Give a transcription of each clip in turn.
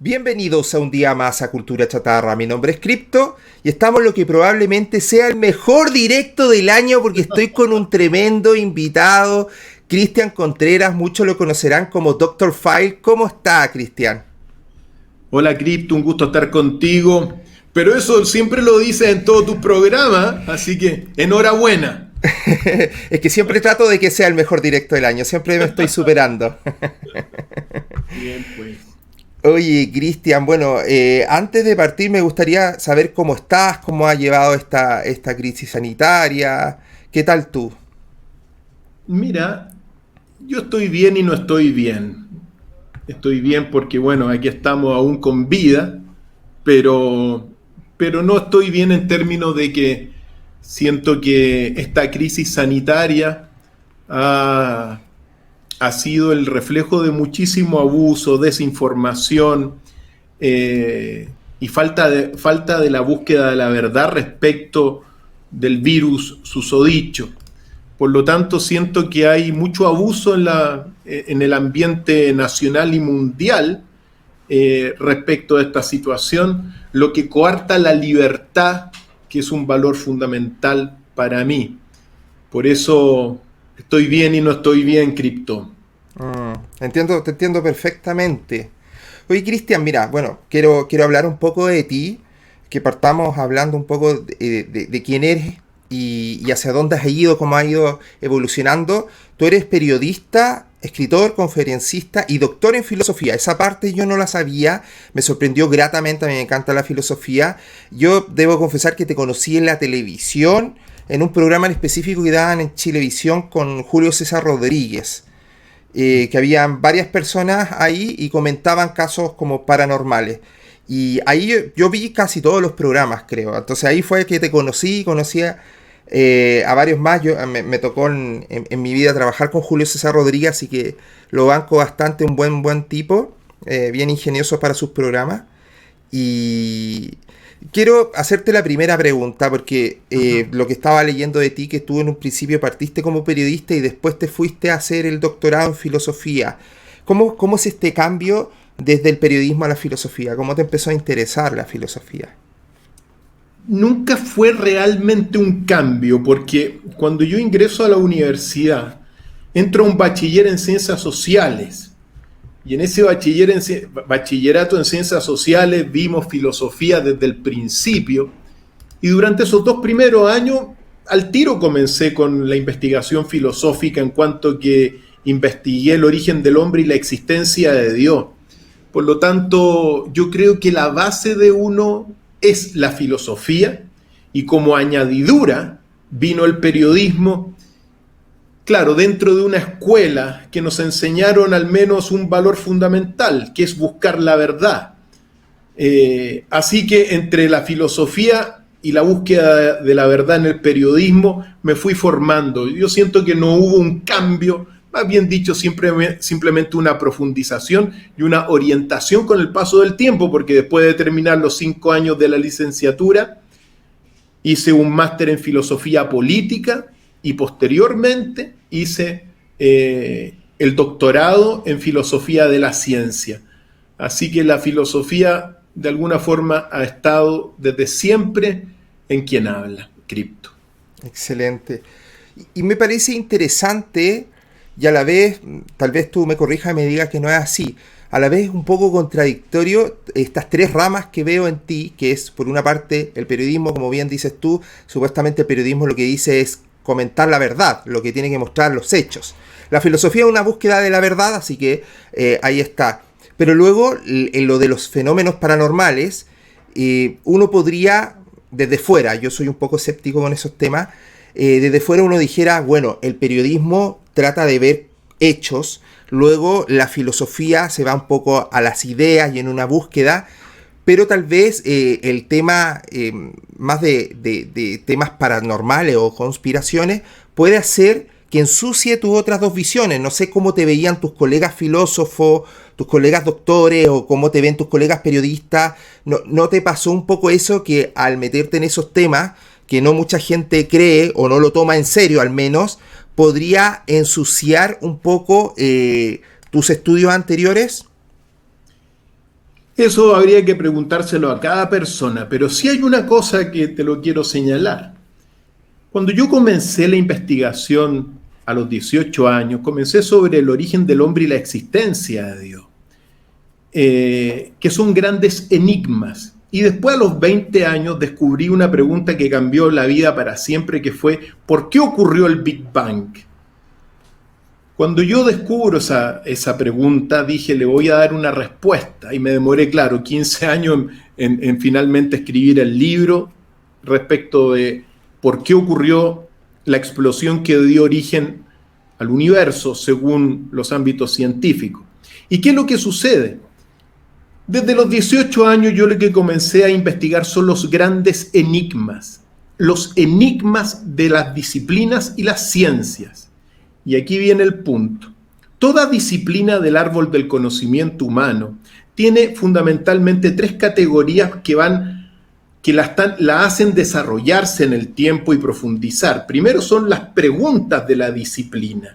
Bienvenidos a un día más a Cultura Chatarra. Mi nombre es Crypto y estamos en lo que probablemente sea el mejor directo del año porque estoy con un tremendo invitado, Cristian Contreras. Muchos lo conocerán como Doctor File. ¿Cómo está, Cristian? Hola Crypto, un gusto estar contigo. Pero eso siempre lo dices en todos tus programas, así que enhorabuena. Es que siempre trato de que sea el mejor directo del año, siempre me estoy superando. Bien, pues. Oye, Cristian, bueno, antes de partir me gustaría saber cómo estás, cómo has llevado esta crisis sanitaria, ¿qué tal tú? Mira, yo estoy bien y no estoy bien. Estoy bien porque, bueno, aquí estamos aún con vida, pero, pero no estoy bien en términos de que siento que esta crisis sanitaria ha, ha sido el reflejo de muchísimo abuso, desinformación y falta de la búsqueda de la verdad respecto del virus susodicho. Por lo tanto, siento que hay mucho abuso en el ambiente nacional y mundial respecto a esta situación, lo que coarta la libertad, que es un valor fundamental para mí. Por eso estoy bien y no estoy bien, cripto. Te entiendo perfectamente. Oye, Cristian, mira, bueno, quiero hablar un poco de ti, que partamos hablando un poco de quién eres y hacia dónde has ido, cómo has ido evolucionando. Tú eres periodista, escritor, conferencista y doctor en filosofía. Esa parte yo no la sabía, me sorprendió gratamente, a mí me encanta la filosofía. Yo debo confesar que te conocí en la televisión, en un programa en específico que daban en Chilevisión con Julio César Rodríguez, que habían varias personas ahí y comentaban casos como paranormales. Y ahí yo vi casi todos los programas, creo. Entonces ahí fue que te conocía a varios más. Me tocó en mi vida trabajar con Julio César Rodríguez, así que lo banco bastante, un buen tipo, bien ingenioso para sus programas. Y quiero hacerte la primera pregunta, porque lo que estaba leyendo de ti, que tú en un principio partiste como periodista y después te fuiste a hacer el doctorado en filosofía. ¿Cómo es este cambio desde el periodismo a la filosofía? ¿Cómo te empezó a interesar la filosofía? Nunca fue realmente un cambio, porque cuando yo ingreso a la universidad, entro a un bachiller en ciencias sociales. Y en ese bachillerato en ciencias sociales vimos filosofía desde el principio. Y durante esos 2 primeros años, al tiro comencé con la investigación filosófica en cuanto que investigué el origen del hombre y la existencia de Dios. Por lo tanto, yo creo que la base de uno es la filosofía y como añadidura vino el periodismo, claro, dentro de una escuela que nos enseñaron al menos un valor fundamental, que es buscar la verdad. Así que entre la filosofía y la búsqueda de la verdad en el periodismo me fui formando. Yo siento que no hubo un cambio, más bien dicho, simplemente una profundización y una orientación con el paso del tiempo, porque después de terminar los 5 años de la licenciatura, hice un máster en filosofía política y posteriormente hice el doctorado en filosofía de la ciencia. Así que la filosofía de alguna forma ha estado desde siempre en quien habla, cripto. Excelente. Y me parece interesante y a la vez, tal vez tú me corrijas y me digas que no es así, a la vez un poco contradictorio estas tres ramas que veo en ti, que es por una parte el periodismo, como bien dices tú, supuestamente el periodismo lo que dice es comentar la verdad, lo que tiene que mostrar los hechos. La filosofía es una búsqueda de la verdad, así que ahí está. Pero luego, en lo de los fenómenos paranormales, uno podría, desde fuera, yo soy un poco escéptico con esos temas, desde fuera uno dijera, bueno, el periodismo trata de ver hechos, luego la filosofía se va un poco a las ideas y en una búsqueda, pero tal vez el tema más de temas paranormales o conspiraciones puede hacer que ensucie tus otras dos visiones. No sé cómo te veían tus colegas filósofos, tus colegas doctores o cómo te ven tus colegas periodistas. ¿No te pasó un poco eso que al meterte en esos temas que no mucha gente cree o no lo toma en serio al menos, podría ensuciar un poco tus estudios anteriores? Eso habría que preguntárselo a cada persona, pero sí hay una cosa que te lo quiero señalar. Cuando yo comencé la investigación a los 18 años, comencé sobre el origen del hombre y la existencia de Dios, que son grandes enigmas. Y después a los 20 años descubrí una pregunta que cambió la vida para siempre, que fue: ¿por qué ocurrió el Big Bang? Cuando yo descubro esa pregunta, dije, le voy a dar una respuesta. Y me demoré, claro, 15 años en finalmente escribir el libro respecto de por qué ocurrió la explosión que dio origen al universo según los ámbitos científicos. ¿Y qué es lo que sucede? Desde los 18 años yo lo que comencé a investigar son los grandes enigmas de las disciplinas y las ciencias. Y aquí viene el punto. Toda disciplina del árbol del conocimiento humano tiene fundamentalmente tres categorías que la hacen desarrollarse en el tiempo y profundizar. Primero son las preguntas de la disciplina.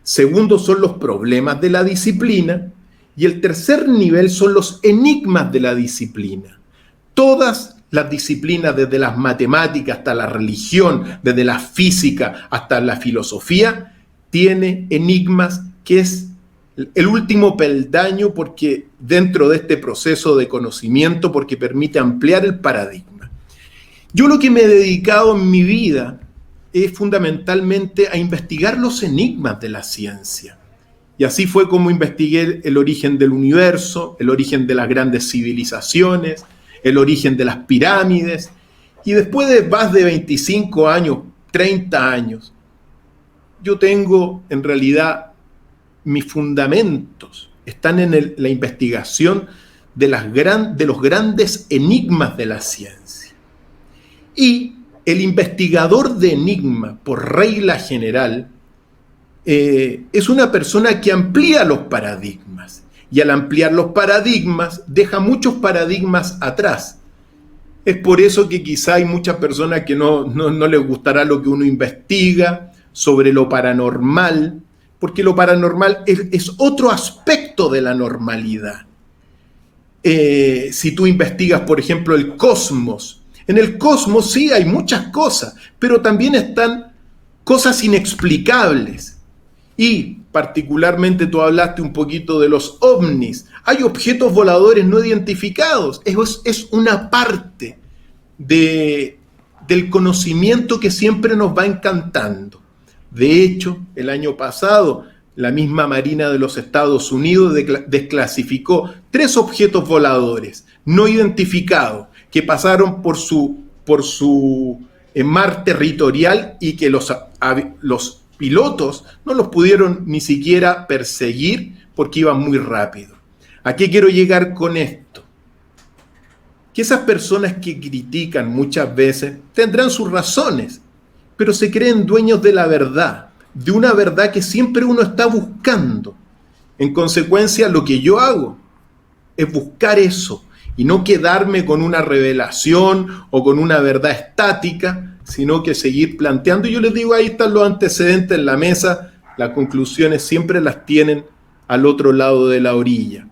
Segundo son los problemas de la disciplina. Y el tercer nivel son los enigmas de la disciplina. Todas las disciplinas, desde las matemáticas hasta la religión, desde la física hasta la filosofía, tiene enigmas, que es el último peldaño porque dentro de este proceso de conocimiento, porque permite ampliar el paradigma. Yo lo que me he dedicado en mi vida es fundamentalmente a investigar los enigmas de la ciencia. Y así fue como investigué el origen del universo, el origen de las grandes civilizaciones, el origen de las pirámides. Y después de más de 25 años, 30 años, yo tengo en realidad mis fundamentos, están en la investigación de los grandes enigmas de la ciencia. Y el investigador de enigma, por regla general, es una persona que amplía los paradigmas. Y al ampliar los paradigmas, deja muchos paradigmas atrás. Es por eso que quizá hay muchas personas que no les gustará lo que uno investiga sobre lo paranormal, porque lo paranormal es otro aspecto de la normalidad. Si tú investigas, por ejemplo, el cosmos, en el cosmos sí hay muchas cosas, pero también están cosas inexplicables. Y particularmente tú hablaste un poquito de los ovnis. Hay objetos voladores no identificados. Es una parte del conocimiento que siempre nos va encantando. De hecho, el año pasado, la misma Marina de los Estados Unidos desclasificó 3 objetos voladores no identificados que pasaron por su mar territorial y que los pilotos no los pudieron ni siquiera perseguir porque iban muy rápido. ¿A qué quiero llegar con esto? Que esas personas que critican muchas veces tendrán sus razones, pero se creen dueños de la verdad, de una verdad que siempre uno está buscando. En consecuencia, lo que yo hago es buscar eso y no quedarme con una revelación o con una verdad estática, sino que seguir planteando. Y yo les digo, ahí están los antecedentes en la mesa, las conclusiones siempre las tienen al otro lado de la orilla.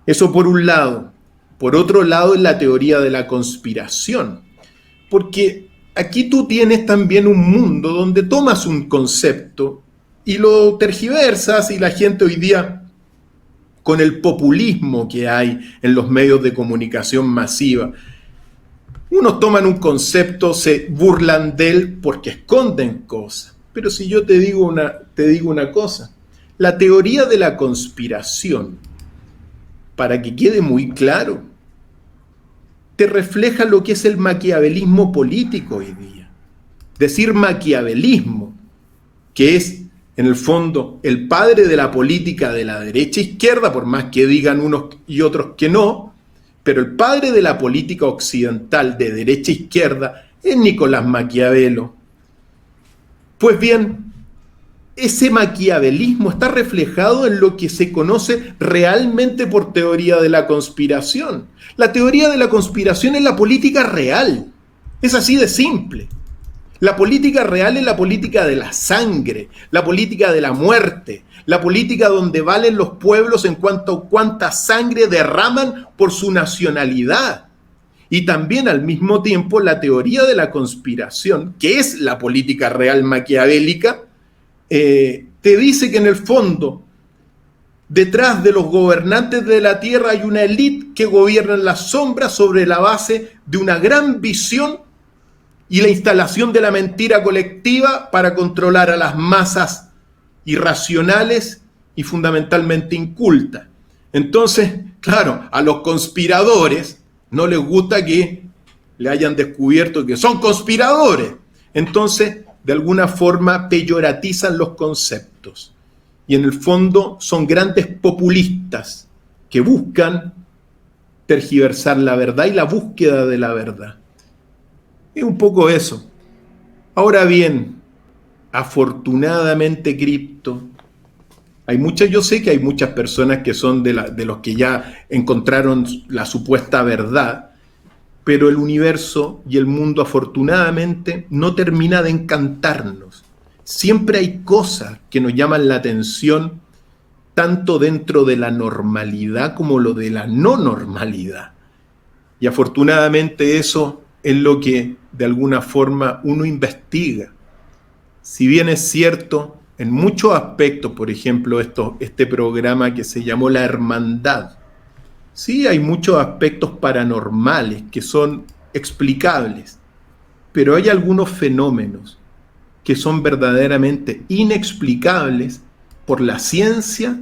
Eso por un lado. Por otro lado, es la teoría de la conspiración, porque aquí tú tienes también un mundo donde tomas un concepto y lo tergiversas, y la gente hoy día, con el populismo que hay en los medios de comunicación masiva, unos toman un concepto, se burlan de él porque esconden cosas. Pero si yo te digo una cosa, la teoría de la conspiración, para que quede muy claro, te refleja lo que es el maquiavelismo político hoy día. Decir maquiavelismo, que es en el fondo el padre de la política de la derecha e izquierda, por más que digan unos y otros que no, pero el padre de la política occidental de derecha e izquierda es Nicolás Maquiavelo. Pues bien, ese maquiavelismo está reflejado en lo que se conoce realmente por teoría de la conspiración. La teoría de la conspiración es la política real. Es así de simple. La política real es la política de la sangre, la política de la muerte, la política donde valen los pueblos en cuanto a cuánta sangre derraman por su nacionalidad. Y también al mismo tiempo la teoría de la conspiración, que es la política real maquiavélica, te dice que en el fondo, detrás de los gobernantes de la tierra hay una élite que gobierna en las sombras sobre la base de una gran visión y la instalación de la mentira colectiva para controlar a las masas irracionales y fundamentalmente incultas. Entonces, claro, a los conspiradores no les gusta que le hayan descubierto que son conspiradores. Entonces, de alguna forma, peyoratizan los conceptos. Y en el fondo son grandes populistas que buscan tergiversar la verdad y la búsqueda de la verdad. Es un poco eso. Ahora bien, afortunadamente, cripto, yo sé que hay muchas personas que son de los que ya encontraron la supuesta verdad, pero el universo y el mundo afortunadamente no termina de encantarnos. Siempre hay cosas que nos llaman la atención, tanto dentro de la normalidad como lo de la no normalidad. Y afortunadamente eso es lo que de alguna forma uno investiga. Si bien es cierto, en muchos aspectos, por ejemplo, este programa que se llamó La Hermandad, sí hay muchos aspectos paranormales que son explicables, pero hay algunos fenómenos que son verdaderamente inexplicables por la ciencia,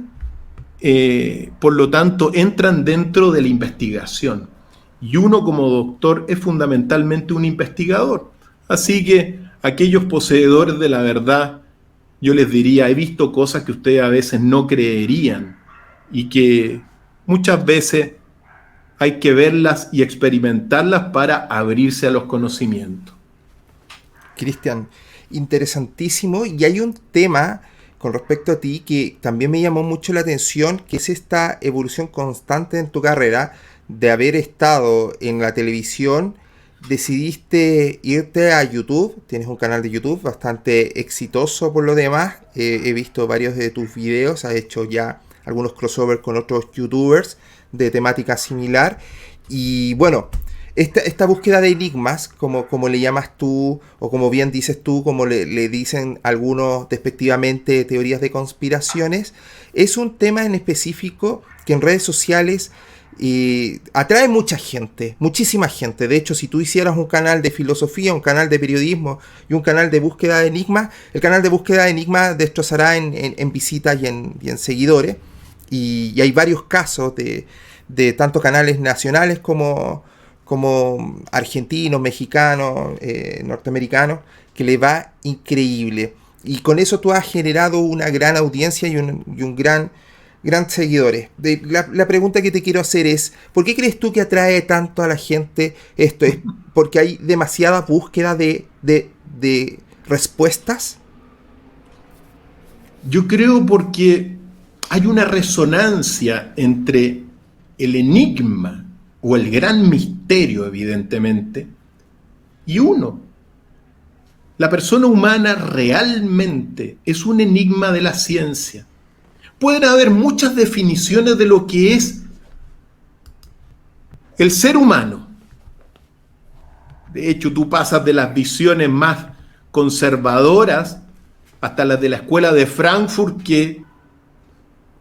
por lo tanto entran dentro de la investigación. Y uno como doctor es fundamentalmente un investigador. Así que aquellos poseedores de la verdad, yo les diría, he visto cosas que ustedes a veces no creerían y que muchas veces hay que verlas y experimentarlas para abrirse a los conocimientos. Cristian, interesantísimo. Y hay un tema con respecto a ti que también me llamó mucho la atención, que es esta evolución constante en tu carrera de haber estado en la televisión. Decidiste irte a YouTube, tienes un canal de YouTube bastante exitoso por lo demás, he visto varios de tus videos, has hecho ya algunos crossovers con otros youtubers de temática similar, y bueno, esta búsqueda de enigmas, como le llamas tú, o como bien dices tú, como le dicen algunos despectivamente teorías de conspiraciones, es un tema en específico que en redes sociales atrae mucha gente, muchísima gente. De hecho, si tú hicieras un canal de filosofía, un canal de periodismo y un canal de búsqueda de enigmas, el canal de búsqueda de enigmas destrozará en visitas y en seguidores. Y hay varios casos de tanto canales nacionales como argentinos, mexicanos, norteamericanos, que le va increíble. Y con eso tú has generado una gran audiencia y un gran seguidores. La pregunta que te quiero hacer es, ¿por qué crees tú que atrae tanto a la gente esto? ¿Es porque hay demasiada búsqueda de respuestas? Yo creo porque hay una resonancia entre el enigma o el gran misterio, evidentemente, y uno. La persona humana realmente es un enigma de la ciencia. Pueden haber muchas definiciones de lo que es el ser humano. De hecho, tú pasas de las visiones más conservadoras hasta las de la escuela de Frankfurt, que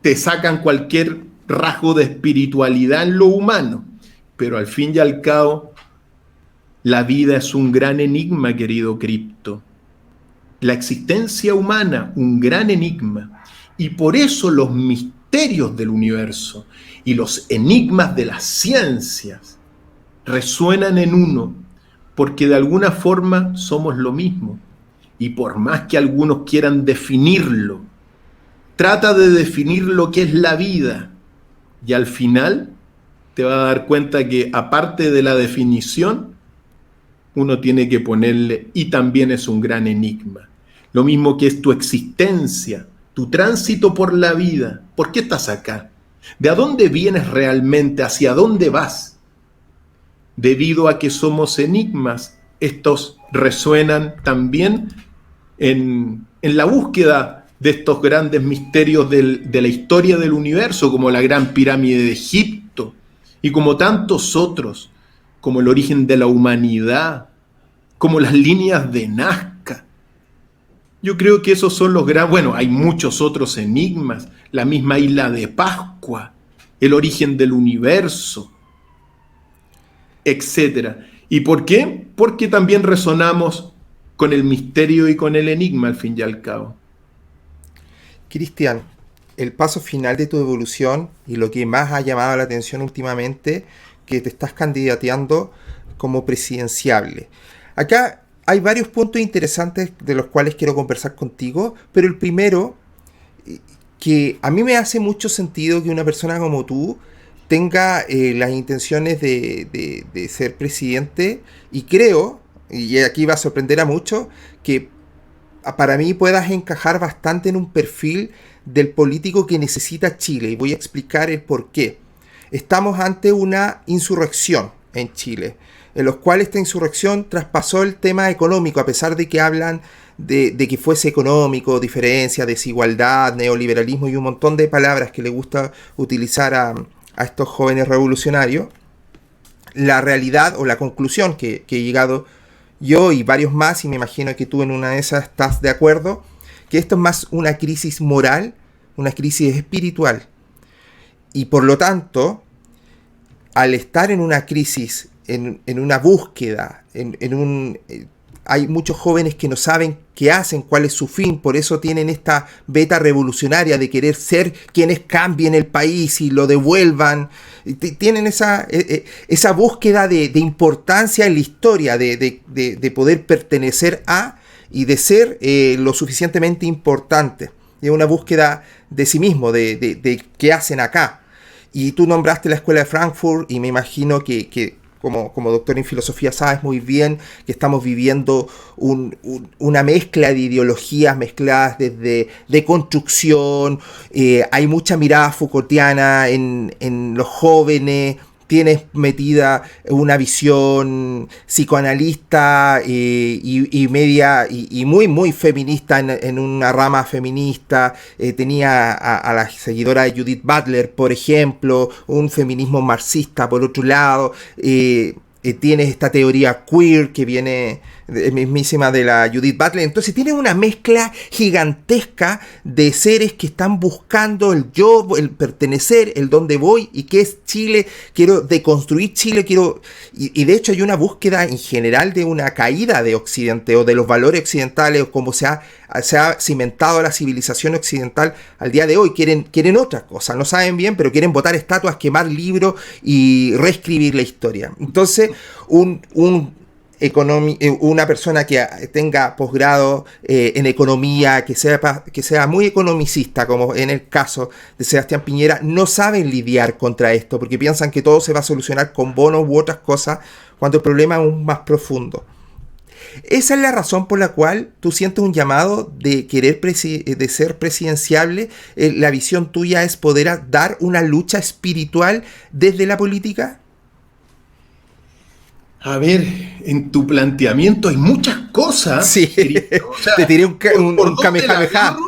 te sacan cualquier rasgo de espiritualidad en lo humano. Pero al fin y al cabo, la vida es un gran enigma, querido Cripto. La existencia humana, un gran enigma. Y por eso los misterios del universo y los enigmas de las ciencias resuenan en uno, porque de alguna forma somos lo mismo. Y por más que algunos quieran definirlo, trata de definir lo que es la vida, y al final te vas a dar cuenta que aparte de la definición, uno tiene que ponerle, y también es un gran enigma. Lo mismo que es tu existencia, tu tránsito por la vida. ¿Por qué estás acá? ¿De a dónde vienes realmente? ¿Hacia dónde vas? Debido a que somos enigmas estos resuenan también en la búsqueda de estos grandes misterios de la historia del universo, como la Gran Pirámide de Egipto y como tantos otros, como el origen de la humanidad, como las líneas de Nazca. Yo creo que esos son los grandes. Bueno, hay muchos otros enigmas, la misma isla de Pascua, el origen del universo, etcétera. ¿Y por qué? Porque también resonamos con el misterio y con el enigma, al fin y al cabo. Cristian, el paso final de tu evolución y lo que más ha llamado la atención últimamente, que te estás candidateando como presidenciable. Acá hay varios puntos interesantes de los cuales quiero conversar contigo, pero el primero, que a mí me hace mucho sentido que una persona como tú tenga las intenciones de ser presidente, y creo, y aquí va a sorprender a muchos, que para mí puedas encajar bastante en un perfil del político que necesita Chile, y voy a explicar el por qué. Estamos ante una insurrección en Chile, en los cuales esta insurrección traspasó el tema económico, a pesar de que hablan de que fuese económico, diferencia, desigualdad, neoliberalismo y un montón de palabras que le gusta utilizar a estos jóvenes revolucionarios. La realidad o la conclusión que he llegado yo y varios más, y me imagino que tú en una de esas estás de acuerdo, que esto es más una crisis moral, una crisis espiritual. Y por lo tanto, al estar en una crisis, en una búsqueda, hay muchos jóvenes que no saben qué hacen, cuál es su fin, por eso tienen esta beta revolucionaria de querer ser quienes cambien el país y lo devuelvan. Tienen esa búsqueda de importancia en la historia, de poder pertenecer a y de ser lo suficientemente importante. Es una búsqueda de sí mismo, de qué hacen acá. Y tú nombraste la Escuela de Frankfurt, y me imagino que como doctor en filosofía sabes muy bien que estamos viviendo una mezcla de ideologías mezcladas desde construcción. Hay mucha mirada Foucaultiana en los jóvenes. Tienes metida una visión psicoanalista y media y muy feminista en una rama feminista. Tenía a la seguidora de Judith Butler, por ejemplo, un feminismo marxista por otro lado. Tienes esta teoría queer que viene mismísima de la Judith Butler. Entonces tienes una mezcla gigantesca de seres que están buscando el yo, el pertenecer, el dónde voy y qué es Chile. Quiero deconstruir Chile, y de hecho hay una búsqueda en general de una caída de Occidente o de los valores occidentales, o cómo se ha cimentado la civilización occidental al día de hoy. Quieren otras cosas, no saben bien, pero quieren botar estatuas, quemar libros y reescribir la historia. Entonces una persona que tenga posgrado en economía, que sea muy economicista, como en el caso de Sebastián Piñera, no saben lidiar contra esto, porque piensan que todo se va a solucionar con bonos u otras cosas, cuando el problema es aún más profundo. Esa es la razón por la cual tú sientes un llamado de querer de ser presidenciable. La visión tuya es poder dar una lucha espiritual desde la política. A ver, en tu planteamiento hay muchas cosas. Sí, o sea, te tiré un kamehameha.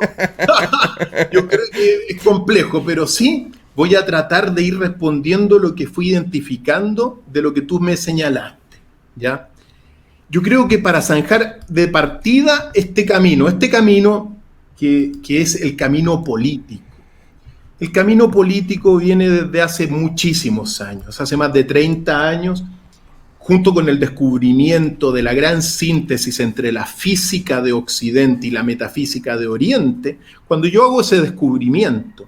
Yo creo que es complejo, pero sí voy a tratar de ir respondiendo lo que fui identificando de lo que tú me señalaste, ¿ya? Yo creo que para zanjar de partida este camino que es el camino político. El camino político viene desde hace muchísimos años, hace más de 30 años, junto con el descubrimiento de la gran síntesis entre la física de Occidente y la metafísica de Oriente. Cuando yo hago ese descubrimiento,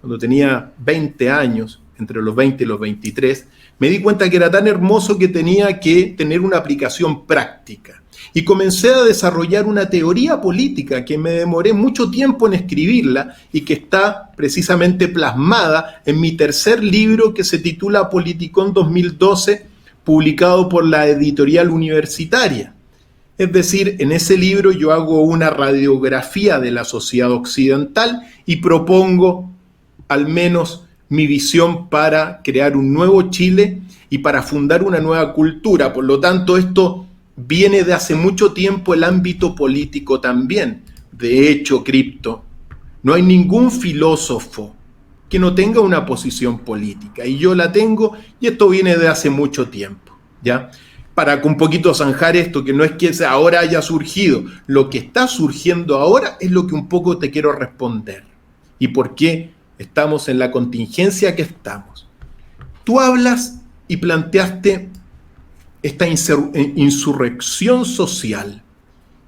cuando tenía 20 años, entre los 20 y los 23, me di cuenta que era tan hermoso que tenía que tener una aplicación práctica. Y comencé a desarrollar una teoría política que me demoré mucho tiempo en escribirla y que está precisamente plasmada en mi tercer libro, que se titula Politicón 2012, publicado por la editorial universitaria. Es decir, en ese libro yo hago una radiografía de la sociedad occidental y propongo al menos mi visión para crear un nuevo Chile y para fundar una nueva cultura. Por lo tanto, esto viene de hace mucho tiempo el ámbito político también. De hecho, Cripto, no hay ningún filósofo que no tenga una posición política, y yo la tengo, y esto viene de hace mucho tiempo, ¿ya? Para un poquito zanjar esto, que no es que ahora haya surgido, lo que está surgiendo ahora es lo que un poco te quiero responder, y por qué estamos en la contingencia que estamos. Tú hablas y planteaste esta insurrección social,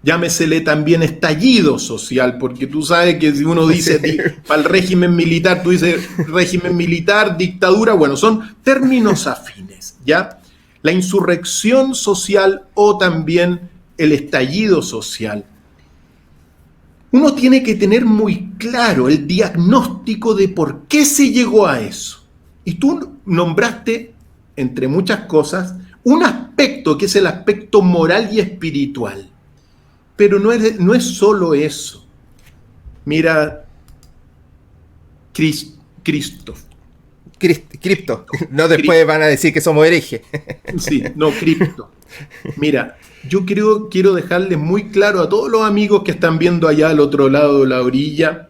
llámesele también estallido social, porque tú sabes que si uno dice para el régimen militar, tú dices régimen militar, dictadura, bueno, son términos afines, ¿ya? La insurrección social o también el estallido social. Uno tiene que tener muy claro el diagnóstico de por qué se llegó a eso. Y tú nombraste, entre muchas cosas, un aspecto que es el aspecto moral y espiritual. Pero no es solo eso. Mira, Cripto. No, después van a decir que somos herejes. Sí, no, Cripto. Mira, yo quiero dejarle muy claro a todos los amigos que están viendo allá al otro lado de la orilla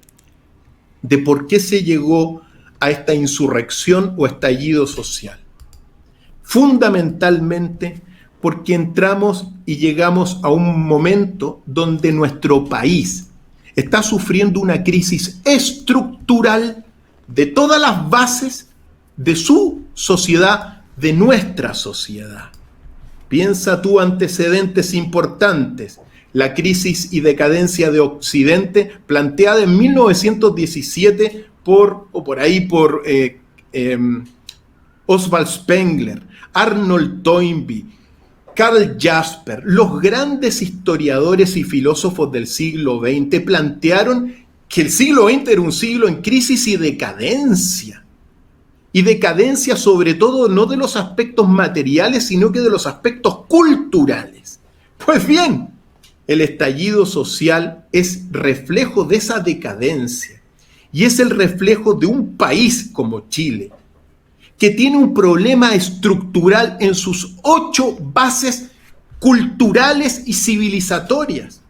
de por qué se llegó a esta insurrección o estallido social. Fundamentalmente porque entramos y llegamos a un momento donde nuestro país está sufriendo una crisis estructural de todas las bases de su sociedad, de nuestra sociedad. Piensa tú antecedentes importantes. La crisis y decadencia de Occidente, planteada en 1917 por Oswald Spengler, Arnold Toynbee, Karl Jasper, los grandes historiadores y filósofos del siglo XX plantearon que el siglo XX era un siglo en crisis y decadencia. Y decadencia sobre todo no de los aspectos materiales, sino que de los aspectos culturales. Pues bien, el estallido social es reflejo de esa decadencia y es el reflejo de un país como Chile, que tiene un problema estructural en sus 8 bases culturales y civilizatorias.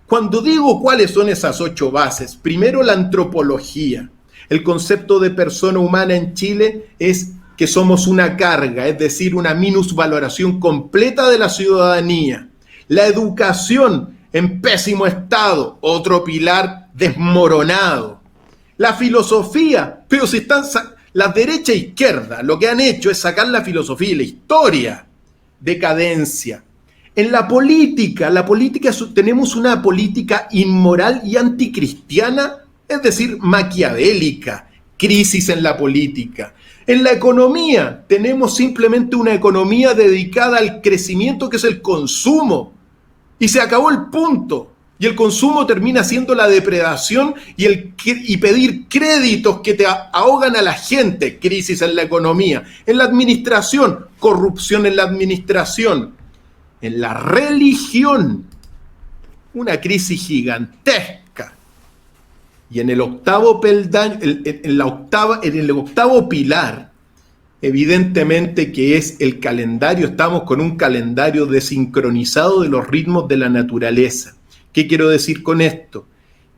Cuando digo cuáles son esas 8 bases, primero la antropología. El concepto de persona humana en Chile es que somos una carga, es decir, una minusvaloración completa de la ciudadanía. La educación en pésimo estado, otro pilar desmoronado. La filosofía, pero si están... La derecha e izquierda lo que han hecho es sacar la filosofía y la historia. Decadencia. En la política tenemos una política inmoral y anticristiana, es decir, maquiavélica. Crisis en la política. En la economía tenemos simplemente una economía dedicada al crecimiento, que es el consumo. Y se acabó el punto. Y el consumo termina siendo la depredación y pedir créditos que te ahogan a la gente. Crisis en la economía. En la administración, corrupción en la administración. En la religión, una crisis gigantesca. Y en el octavo peldaño, en el octavo pilar, evidentemente que es el calendario, estamos con un calendario desincronizado de los ritmos de la naturaleza. ¿Qué quiero decir con esto?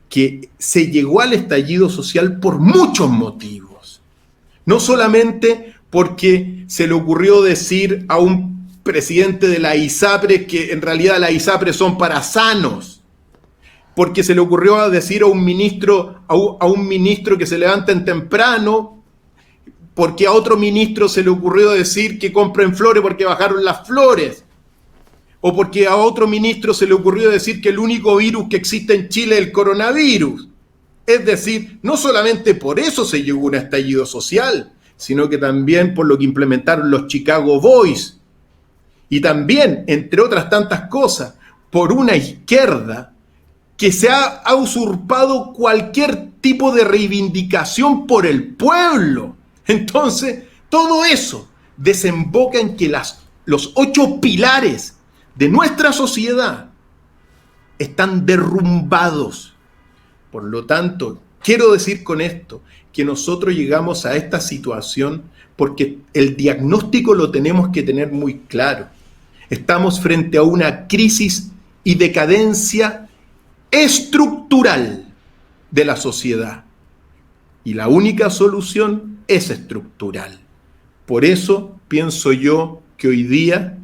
Que se llegó al estallido social por muchos motivos. No solamente porque se le ocurrió decir a un presidente de la ISAPRE que en realidad las ISAPRE son para sanos, porque se le ocurrió decir a un ministro que se levanten temprano, porque a otro ministro se le ocurrió decir que compren flores porque bajaron las flores, o porque a otro ministro se le ocurrió decir que el único virus que existe en Chile es el coronavirus. Es decir, no solamente por eso se llegó a un estallido social, sino que también por lo que implementaron los Chicago Boys. Y también, entre otras tantas cosas, por una izquierda que se ha usurpado cualquier tipo de reivindicación por el pueblo. Entonces, todo eso desemboca en que los 8 pilares de nuestra sociedad están derrumbados. Por lo tanto, quiero decir con esto que nosotros llegamos a esta situación porque el diagnóstico lo tenemos que tener muy claro. Estamos frente a una crisis y decadencia estructural de la sociedad. Y la única solución es estructural. Por eso pienso yo que hoy día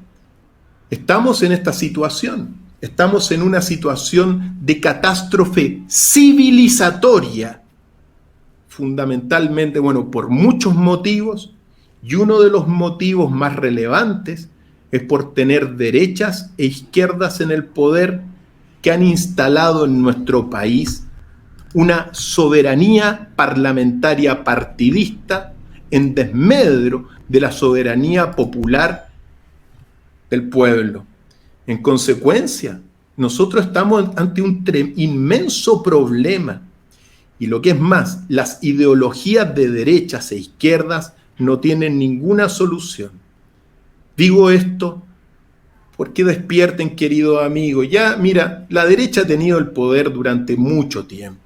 estamos en esta situación. Estamos en una situación de catástrofe civilizatoria, fundamentalmente, por muchos motivos, y uno de los motivos más relevantes es por tener derechas e izquierdas en el poder que han instalado en nuestro país una soberanía parlamentaria partidista en desmedro de la soberanía popular del pueblo. En consecuencia, nosotros estamos ante un inmenso problema. Y lo que es más, las ideologías de derechas e izquierdas no tienen ninguna solución. Digo esto porque despierten, querido amigo. Ya, mira, la derecha ha tenido el poder durante mucho tiempo.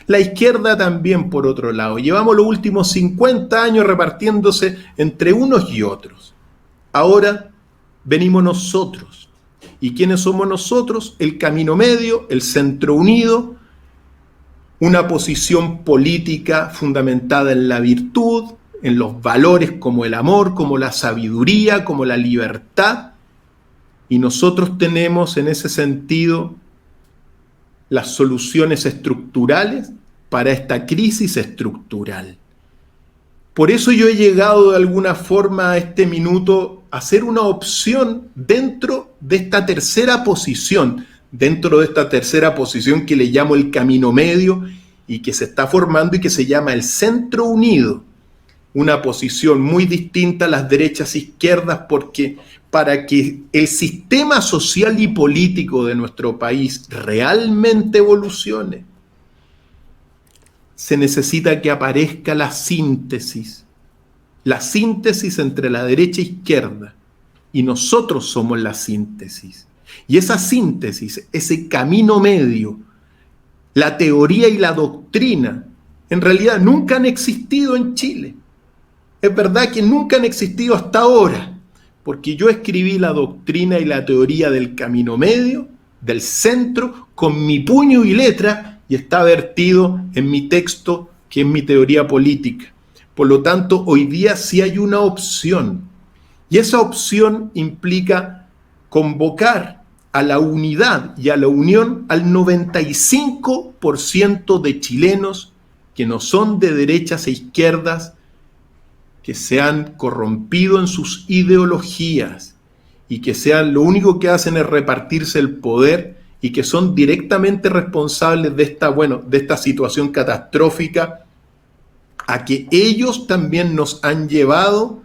La izquierda también, por otro lado. Llevamos los últimos 50 años repartiéndose entre unos y otros. Ahora venimos nosotros. ¿Y quiénes somos nosotros? El camino medio, el centro unido, una posición política fundamentada en la virtud, en los valores como el amor, como la sabiduría, como la libertad. Y nosotros tenemos en ese sentido las soluciones estructurales para esta crisis estructural. Por eso yo he llegado de alguna forma a este minuto a ser una opción dentro de esta tercera posición, que le llamo el camino medio y que se está formando y que se llama el centro unido. Una posición muy distinta a las derechas e izquierdas, porque para que el sistema social y político de nuestro país realmente evolucione, se necesita que aparezca la síntesis entre la derecha e izquierda, y nosotros somos la síntesis. Y esa síntesis, ese camino medio, la teoría y la doctrina, en realidad nunca han existido en Chile. Es verdad que nunca han existido hasta ahora, porque yo escribí la doctrina y la teoría del camino medio, del centro, con mi puño y letra, y está vertido en mi texto, que es mi teoría política. Por lo tanto, hoy día sí hay una opción, y esa opción implica convocar a la unidad y a la unión al 95% de chilenos que no son de derechas e izquierdas, que se han corrompido en sus ideologías y que lo único que hacen es repartirse el poder y que son directamente responsables de esta situación catastrófica a que ellos también nos han llevado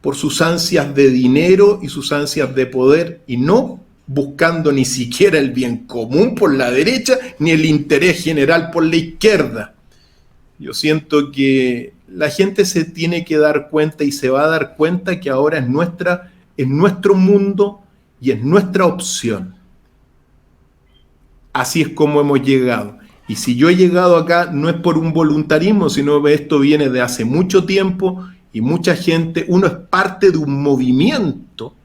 por sus ansias de dinero y sus ansias de poder, y no buscando ni siquiera el bien común por la derecha ni el interés general por la izquierda. Yo siento que la gente se tiene que dar cuenta y se va a dar cuenta que ahora es nuestro mundo y es nuestra opción. Así es como hemos llegado. Y si yo he llegado acá no es por un voluntarismo, sino que esto viene de hace mucho tiempo y mucha gente, uno es parte de un movimiento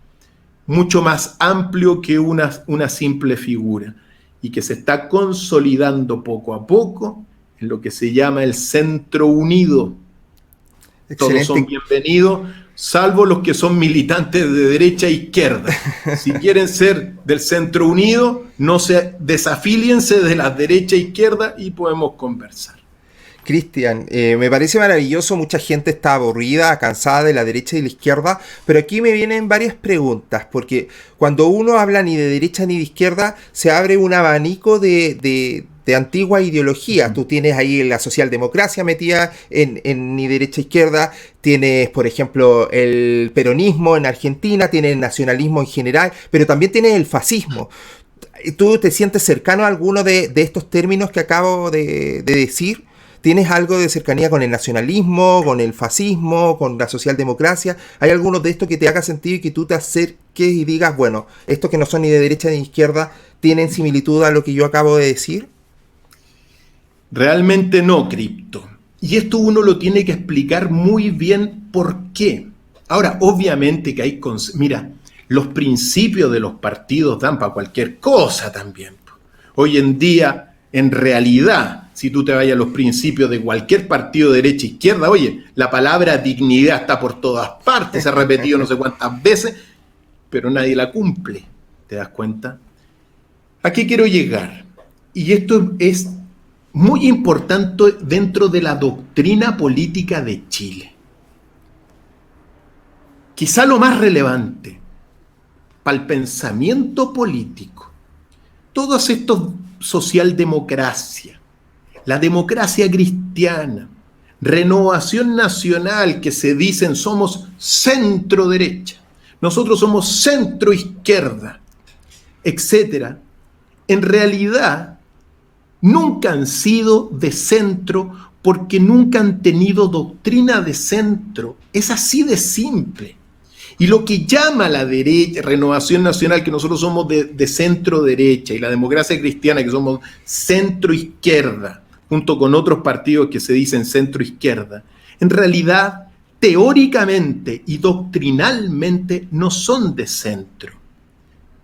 mucho más amplio que una simple figura y que se está consolidando poco a poco en lo que se llama el centro unido. Excelente. Todos son bienvenidos, salvo los que son militantes de derecha e izquierda. Si quieren ser del centro unido, no se desafíliense de la derecha e izquierda y podemos conversar. Cristian, me parece maravilloso, mucha gente está aburrida, cansada de la derecha y de la izquierda, pero aquí me vienen varias preguntas, porque cuando uno habla ni de derecha ni de izquierda, se abre un abanico de antigua ideología. Tú tienes ahí la socialdemocracia metida en ni derecha izquierda, tienes, por ejemplo, el peronismo en Argentina, tienes el nacionalismo en general, pero también tienes el fascismo. ¿Tú te sientes cercano a alguno de estos términos que acabo de decir? ¿Tienes algo de cercanía con el nacionalismo, con el fascismo, con la socialdemocracia? ¿Hay alguno de estos que te haga sentido y que tú te acerques y digas, bueno, estos que no son ni de derecha ni de izquierda tienen similitud a lo que yo acabo de decir? Realmente no, Cripto. Y esto uno lo tiene que explicar muy bien por qué. Ahora, obviamente que hay... Mira, Los principios de los partidos dan para cualquier cosa también. Hoy en día, en realidad, si tú te vayas a los principios de cualquier partido de derecha e izquierda, oye, la palabra dignidad está por todas partes, se ha repetido no sé cuántas veces, pero nadie la cumple. ¿Te das cuenta? ¿A qué quiero llegar? Y esto es muy importante dentro de la doctrina política de Chile. Quizá lo más relevante para el pensamiento político, todos estos socialdemocracia, la democracia cristiana, Renovación Nacional, que se dicen somos centro derecha, nosotros somos centro izquierda, etcétera, en realidad nunca han sido de centro porque nunca han tenido doctrina de centro. Es así de simple. Y lo que llama la derecha, Renovación Nacional, que nosotros somos de centro derecha, y la democracia cristiana, que somos centro izquierda, junto con otros partidos que se dicen centro izquierda, en realidad, teóricamente y doctrinalmente no son de centro.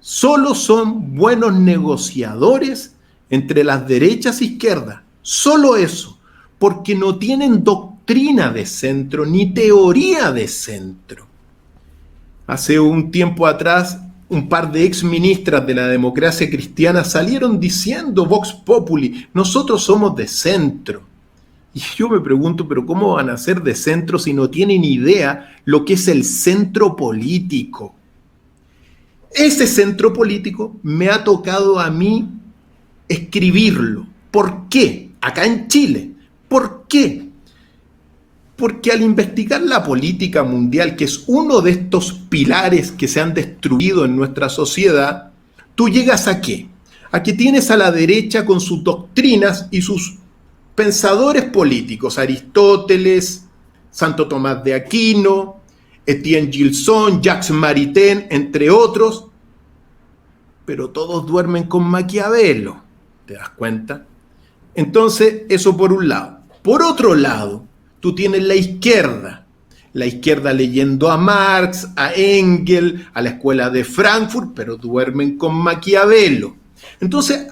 Solo son buenos negociadores entre las derechas e izquierdas. Solo eso, porque no tienen doctrina de centro ni teoría de centro. Hace un tiempo atrás, un par de exministras de la democracia cristiana salieron diciendo, Vox Populi, nosotros somos de centro. Y yo me pregunto, ¿pero cómo van a ser de centro si no tienen idea lo que es el centro político? Ese centro político me ha tocado a mí escribirlo. ¿Por qué? Acá en Chile. ¿Por qué? Porque al investigar la política mundial, que es uno de estos pilares que se han destruido en nuestra sociedad, tú llegas ¿a qué? A que tienes a la derecha con sus doctrinas y sus pensadores políticos, Aristóteles, Santo Tomás de Aquino, Etienne Gilson, Jacques Maritain, entre otros, pero todos duermen con Maquiavelo, ¿te das cuenta? Entonces, eso por un lado. Por otro lado, tú tienes la izquierda leyendo a Marx, a Engels, a la escuela de Frankfurt, pero duermen con Maquiavelo. Entonces,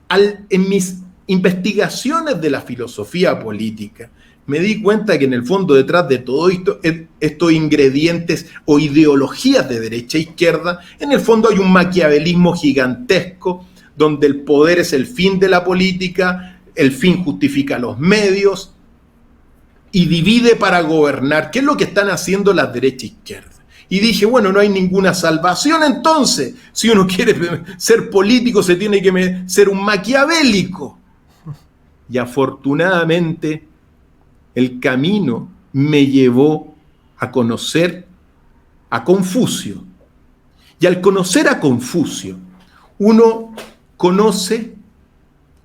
en mis investigaciones de la filosofía política, me di cuenta que en el fondo detrás de todo esto, estos ingredientes o ideologías de derecha e izquierda, en el fondo hay un maquiavelismo gigantesco, donde el poder es el fin de la política, el fin justifica los medios, y divide para gobernar, que es lo que están haciendo las derechas e izquierdas. Y dije, bueno, no hay ninguna salvación entonces. Si uno quiere ser político, se tiene que ser un maquiavélico. Y afortunadamente, el camino me llevó a conocer a Confucio. Y al conocer a Confucio, uno conoce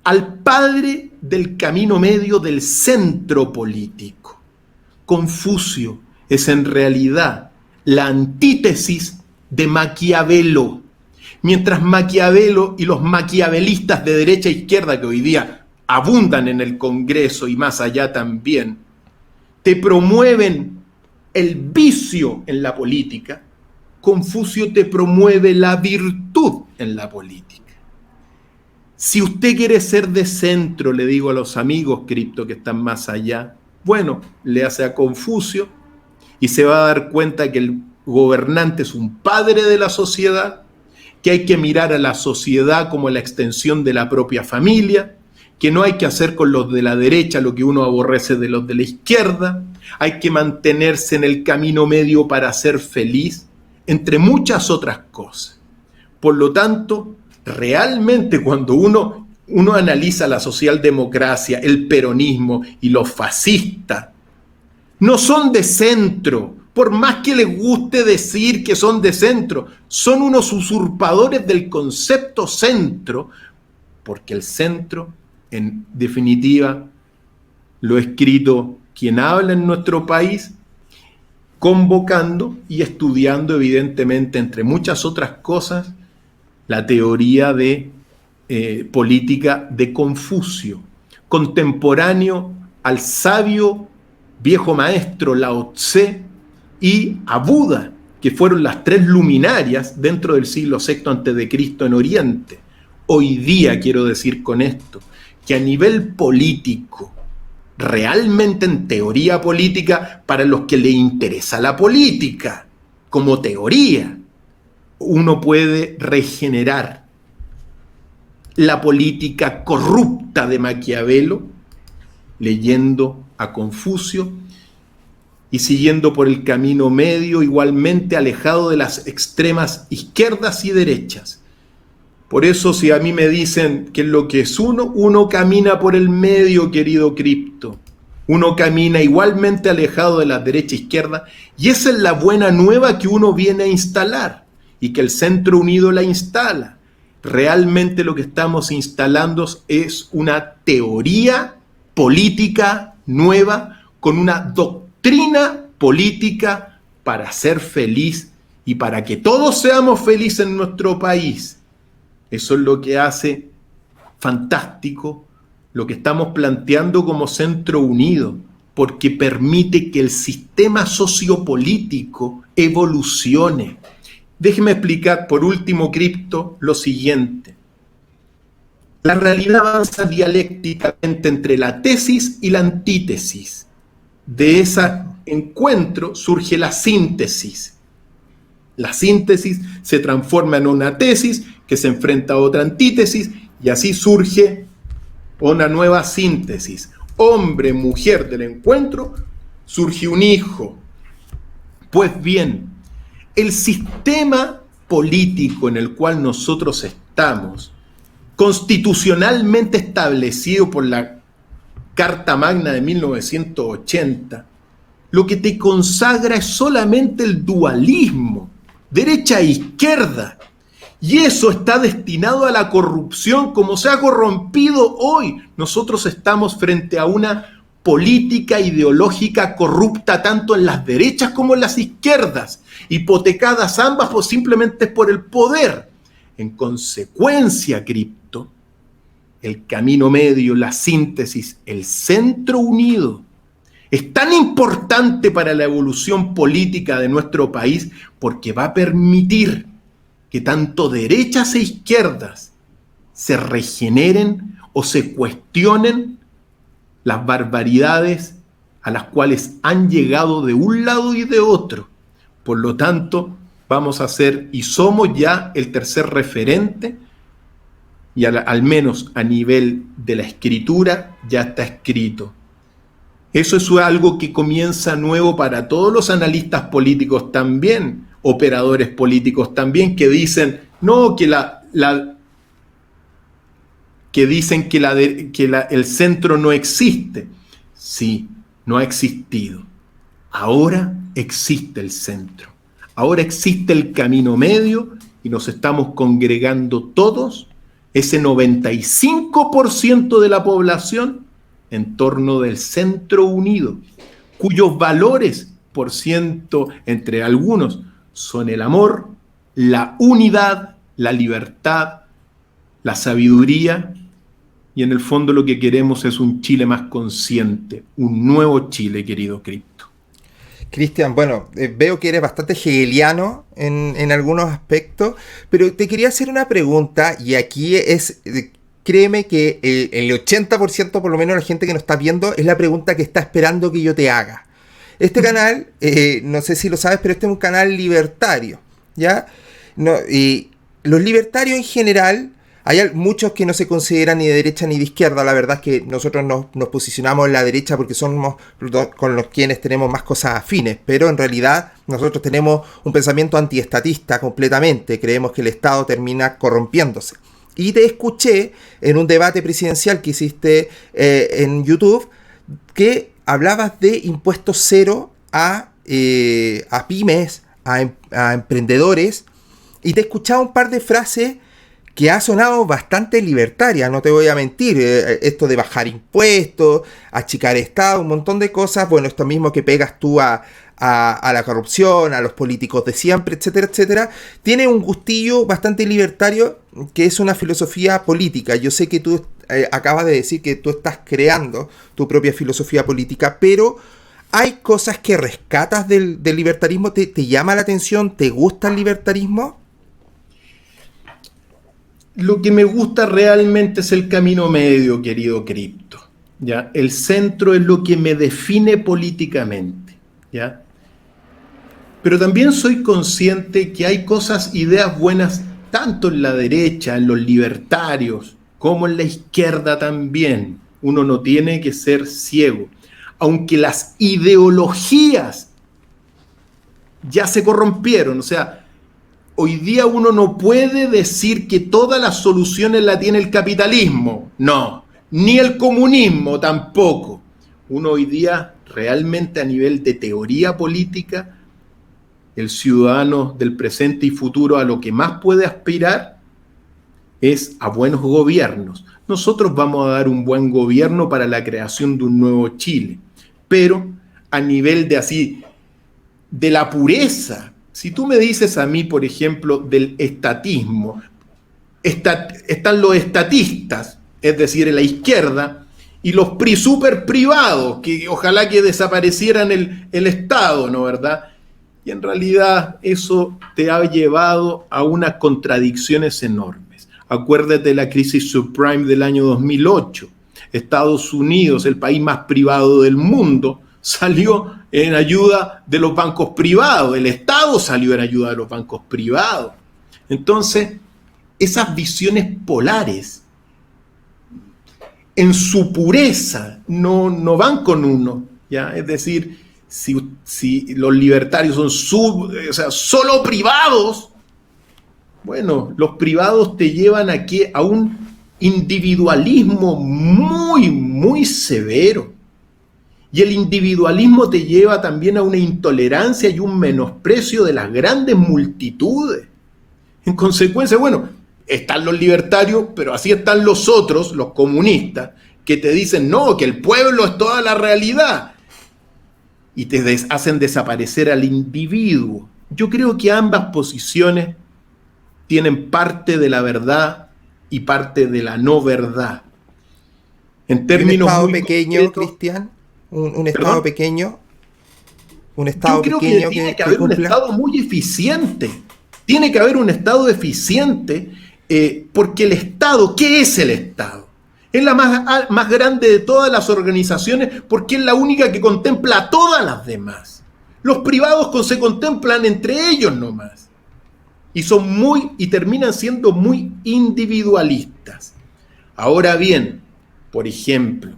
al padre del camino medio del centro político. Confucio es en realidad la antítesis de Maquiavelo. Mientras Maquiavelo y los maquiavelistas de derecha e izquierda que hoy día abundan en el Congreso y más allá también, te promueven el vicio en la política, Confucio te promueve la virtud en la política. Si usted quiere ser de centro, le digo a los amigos cripto que están más allá, bueno, le hace a Confucio y se va a dar cuenta que el gobernante es un padre de la sociedad, que hay que mirar a la sociedad como la extensión de la propia familia, que no hay que hacer con los de la derecha lo que uno aborrece de los de la izquierda, hay que mantenerse en el camino medio para ser feliz, entre muchas otras cosas. Por lo tanto, realmente cuando uno analiza la socialdemocracia, el peronismo y los fascistas, no son de centro, por más que les guste decir que son de centro, son unos usurpadores del concepto centro, porque el centro, en definitiva, lo ha escrito quien habla en nuestro país, convocando y estudiando evidentemente, entre muchas otras cosas, la teoría de política de Confucio, contemporáneo al sabio viejo maestro Lao Tse y a Buda, que fueron las tres luminarias dentro del siglo VI a.C. en Oriente. Hoy día quiero decir con esto que a nivel político, realmente en teoría política, para los que le interesa la política, como teoría, uno puede regenerar la política corrupta de Maquiavelo leyendo a Confucio y siguiendo por el camino medio, igualmente alejado de las extremas izquierdas y derechas. Por eso, si a mí me dicen qué es lo que es uno camina por el medio, querido Cripto. Uno camina igualmente alejado de la derecha e izquierda, y esa es la buena nueva que uno viene a instalar, y que el Centro Unido la instala. Realmente lo que estamos instalando es una teoría política nueva, con una doctrina política para ser feliz y para que todos seamos felices en nuestro país. Eso es lo que hace fantástico lo que estamos planteando como Centro Unido, porque permite que el sistema sociopolítico evolucione. Déjeme explicar, por último, Cripto, lo siguiente. La realidad avanza dialécticamente entre la tesis y la antítesis. De ese encuentro surge la síntesis. La síntesis se transforma en una tesis que se enfrenta a otra antítesis y así surge una nueva síntesis. Hombre, mujer del encuentro, surge un hijo. Pues bien, el sistema político en el cual nosotros estamos, constitucionalmente establecido por la Carta Magna de 1980, lo que te consagra es solamente el dualismo, derecha e izquierda. Y eso está destinado a la corrupción como se ha corrompido hoy. Nosotros estamos frente a una política ideológica corrupta tanto en las derechas como en las izquierdas, hipotecadas ambas pues simplemente por el poder. En consecuencia, Cripto, el camino medio, la síntesis, el Centro Unido, es tan importante para la evolución política de nuestro país porque va a permitir que tanto derechas e izquierdas se regeneren o se cuestionen las barbaridades a las cuales han llegado de un lado y de otro. Por lo tanto, vamos a ser y somos ya el tercer referente y al menos a nivel de la escritura ya está escrito. Eso es algo que comienza nuevo para todos los analistas políticos también, operadores políticos también, que dicen no, que el centro no existe. Sí, no ha existido. Ahora existe el centro. Ahora existe el camino medio y nos estamos congregando todos, ese 95% de la población, en torno del Centro Unido, cuyos valores, por ciento, entre algunos, son el amor, la unidad, la libertad, la sabiduría, y en el fondo lo que queremos es un Chile más consciente, un nuevo Chile, querido Cripto. Cristian, bueno, veo que eres bastante hegeliano en algunos aspectos, pero te quería hacer una pregunta, y aquí es, créeme que el 80% por lo menos de la gente que nos está viendo es la pregunta que está esperando que yo te haga. Este canal, no sé si lo sabes, pero este es un canal libertario, ¿ya? No, y los libertarios en general, hay muchos que no se consideran ni de derecha ni de izquierda. La verdad es que nosotros nos posicionamos en la derecha porque somos con los quienes tenemos más cosas afines, pero en realidad nosotros tenemos un pensamiento antiestatista completamente. Creemos que el Estado termina corrompiéndose. Y te escuché en un debate presidencial que hiciste en YouTube que hablabas de impuestos cero a pymes, a emprendedores, y te escuchaba un par de frases que ha sonado bastante libertaria, no te voy a mentir, esto de bajar impuestos, achicar Estado, un montón de cosas, bueno, esto mismo que pegas tú a la corrupción, a los políticos de siempre, etcétera, etcétera, tiene un gustillo bastante libertario que es una filosofía política. Yo sé que tú acabas de decir que tú estás creando tu propia filosofía política, pero ¿Hay cosas que rescatas del libertarismo? ¿Te llama la atención? ¿Te gusta el libertarismo? Lo que me gusta realmente es el camino medio, querido Cripto. ¿Ya? El centro es lo que me define políticamente. ¿Ya? Pero también soy consciente que hay cosas, ideas buenas, tanto en la derecha, en los libertarios, como en la izquierda también. Uno no tiene que ser ciego. Aunque las ideologías ya se corrompieron, o sea, hoy día uno no puede decir que todas las soluciones las tiene el capitalismo. No, ni el comunismo tampoco. Uno hoy día realmente a nivel de teoría política, el ciudadano del presente y futuro a lo que más puede aspirar es a buenos gobiernos. Nosotros vamos a dar un buen gobierno para la creación de un nuevo Chile, pero a nivel de así, de la pureza. Si tú me dices a mí, por ejemplo, del estatismo, están los estatistas, es decir, en la izquierda, y los super privados, que ojalá que desaparecieran el Estado, ¿no verdad? Y en realidad eso te ha llevado a unas contradicciones enormes. Acuérdate de la crisis subprime del año 2008. Estados Unidos, el país más privado del mundo, salió en ayuda de los bancos privados, el Estado salió en ayuda de los bancos privados. Entonces, esas visiones polares, en su pureza, no van con uno, ¿ya? Es decir, si los libertarios son solo privados, bueno, los privados te llevan aquí a un individualismo muy, muy severo. Y el individualismo te lleva también a una intolerancia y un menosprecio de las grandes multitudes. En consecuencia, bueno, están los libertarios, pero así están los otros, los comunistas, que te dicen, no, que el pueblo es toda la realidad. Y te hacen desaparecer al individuo. Yo creo que ambas posiciones tienen parte de la verdad y parte de la no verdad. En términos ¿Un estado muy pequeño, concretos, Cristian? ¿Un estado ¿perdón? pequeño? ¿Un Yo estado creo pequeño tiene que que haber un cumpla? Estado muy eficiente. Tiene que haber un Estado eficiente porque el Estado, ¿qué es el Estado? Es la más grande de todas las organizaciones porque es la única que contempla a todas las demás. Los privados se contemplan entre ellos nomás. Y terminan siendo muy individualistas. Ahora bien, por ejemplo,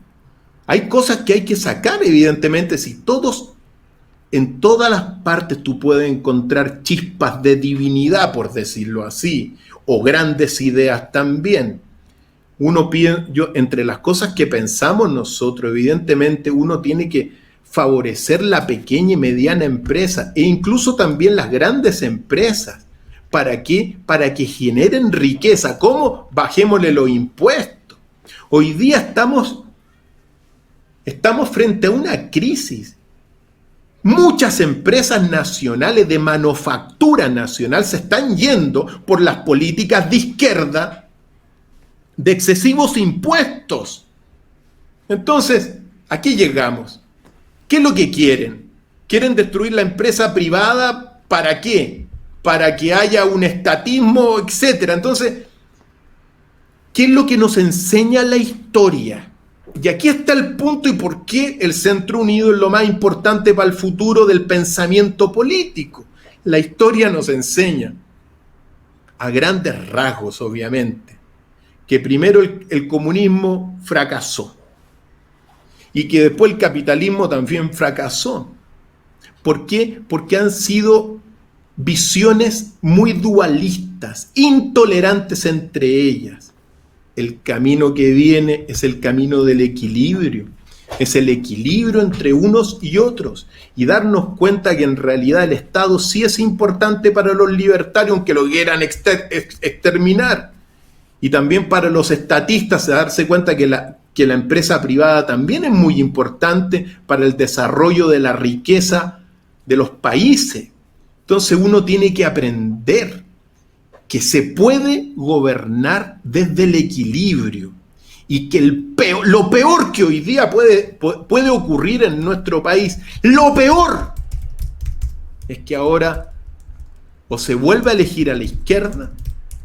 hay cosas que hay que sacar, evidentemente, si todos, en todas las partes tú puedes encontrar chispas de divinidad, por decirlo así, o grandes ideas también. Entre las cosas que pensamos nosotros, evidentemente uno tiene que favorecer la pequeña y mediana empresa e incluso también las grandes empresas. ¿Para qué? Para que generen riqueza. ¿Cómo? Bajémosle los impuestos. Hoy día estamos frente a una crisis. Muchas empresas nacionales de manufactura nacional se están yendo por las políticas de izquierda de excesivos impuestos. Entonces, aquí llegamos. ¿Qué es lo que quieren? ¿Quieren destruir la empresa privada? ¿Para qué? Para que haya un estatismo, etcétera. Entonces, ¿qué es lo que nos enseña la historia? Y aquí está el punto y por qué el Centro Unido es lo más importante para el futuro del pensamiento político. La historia nos enseña, a grandes rasgos obviamente, que primero el comunismo fracasó y que después el capitalismo también fracasó. ¿Por qué? Porque han sido visiones muy dualistas, intolerantes entre ellas. El camino que viene es el camino del equilibrio, es el equilibrio entre unos y otros y darnos cuenta que en realidad el Estado sí es importante para los libertarios, aunque lo quieran exterminar, y también para los estatistas darse cuenta que la empresa privada también es muy importante para el desarrollo de la riqueza de los países. Entonces uno tiene que aprender que se puede gobernar desde el equilibrio y que lo peor que hoy día puede ocurrir en nuestro país, lo peor, es que ahora o se vuelve a elegir a la izquierda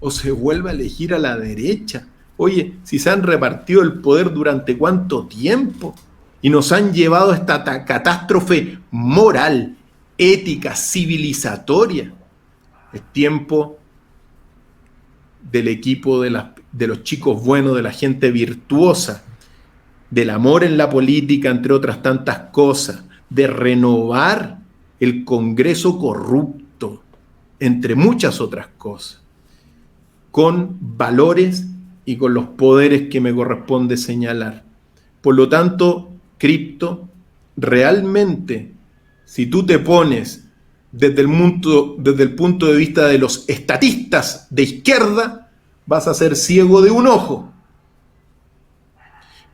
o se vuelve a elegir a la derecha. Oye, si se han repartido el poder durante cuánto tiempo y nos han llevado a esta catástrofe moral, ética, civilizatoria. Es tiempo del equipo de los chicos buenos, de la gente virtuosa, del amor en la política, entre otras tantas cosas, de renovar el Congreso corrupto, entre muchas otras cosas, con valores y con los poderes que me corresponde señalar. Por lo tanto, Cripto, realmente, si tú te pones desde el punto de vista de los estatistas de izquierda, vas a ser ciego de un ojo.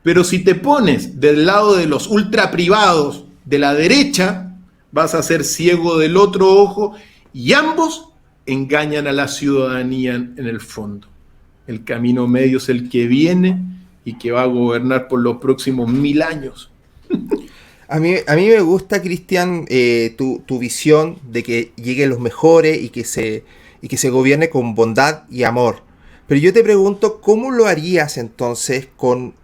Pero si te pones del lado de los ultraprivados de la derecha, vas a ser ciego del otro ojo, y ambos engañan a la ciudadanía en el fondo. El camino medio es el que viene y que va a gobernar por los próximos 1000 años. A mí me gusta, Cristian, tu visión de que lleguen los mejores y que se gobierne con bondad y amor. Pero yo te pregunto, ¿cómo lo harías entonces con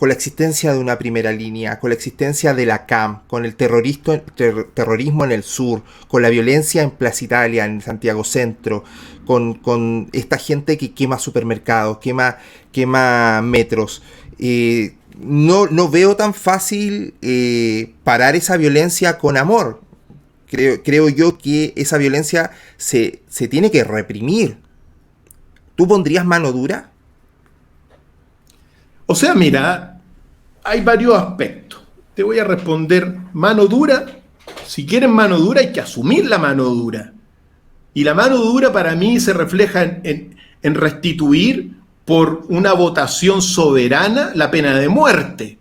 la existencia de una primera línea, con la existencia de la CAM, con el terrorismo en el sur, con la violencia en Plaza Italia, en Santiago Centro, con esta gente que quema supermercados, quema metros? No veo tan fácil parar esa violencia con amor. Creo yo que esa violencia se tiene que reprimir. ¿Tú pondrías mano dura? O sea, mira, hay varios aspectos. Te voy a responder mano dura. Si quieren mano dura, hay que asumir la mano dura. Y la mano dura para mí se refleja en restituir por una votación soberana la pena de muerte.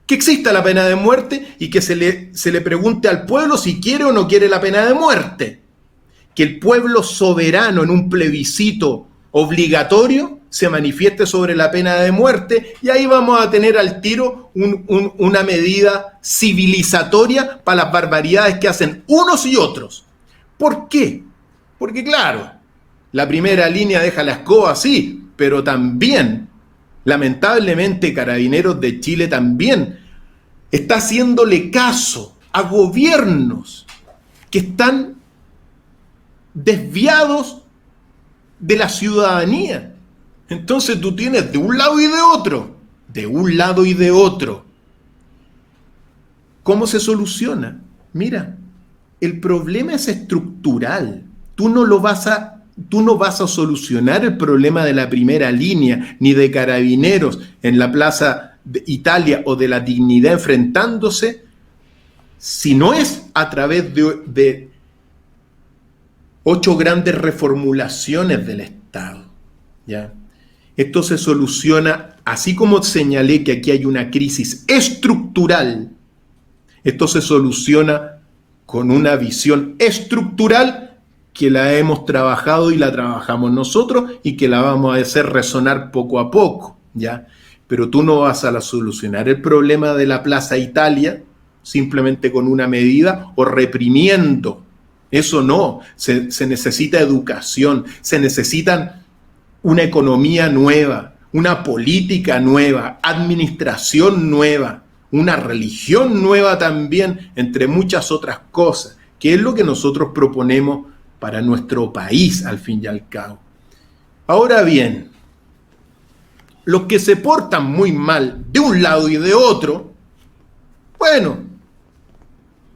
Que exista la pena de muerte y que se le pregunte al pueblo si quiere o no quiere la pena de muerte. Que el pueblo soberano en un plebiscito obligatorio se manifieste sobre la pena de muerte, y ahí vamos a tener al tiro una medida civilizatoria para las barbaridades que hacen unos y otros. ¿Por qué? Porque claro, la primera línea deja la escoba, sí, pero también, lamentablemente, Carabineros de Chile también está haciéndole caso a gobiernos que están desviados de la ciudadanía. Entonces tú tienes de un lado y de otro, de un lado y de otro. ¿Cómo se soluciona? Mira, el problema es estructural. Tú no vas a solucionar el problema de la primera línea, ni de Carabineros en la Plaza de Italia o de la Dignidad enfrentándose, si no es a través de 8 grandes reformulaciones del Estado. ¿Ya? Esto se soluciona, así como señalé que aquí hay una crisis estructural, esto se soluciona con una visión estructural que la hemos trabajado y la trabajamos nosotros y que la vamos a hacer resonar poco a poco, ¿ya? Pero tú no vas a solucionar el problema de la Plaza Italia simplemente con una medida o reprimiendo. Eso no, se necesita educación, se necesitan una economía nueva, una política nueva, administración nueva, una religión nueva también, entre muchas otras cosas, que es lo que nosotros proponemos para nuestro país, al fin y al cabo. Ahora bien, los que se portan muy mal de un lado y de otro, bueno,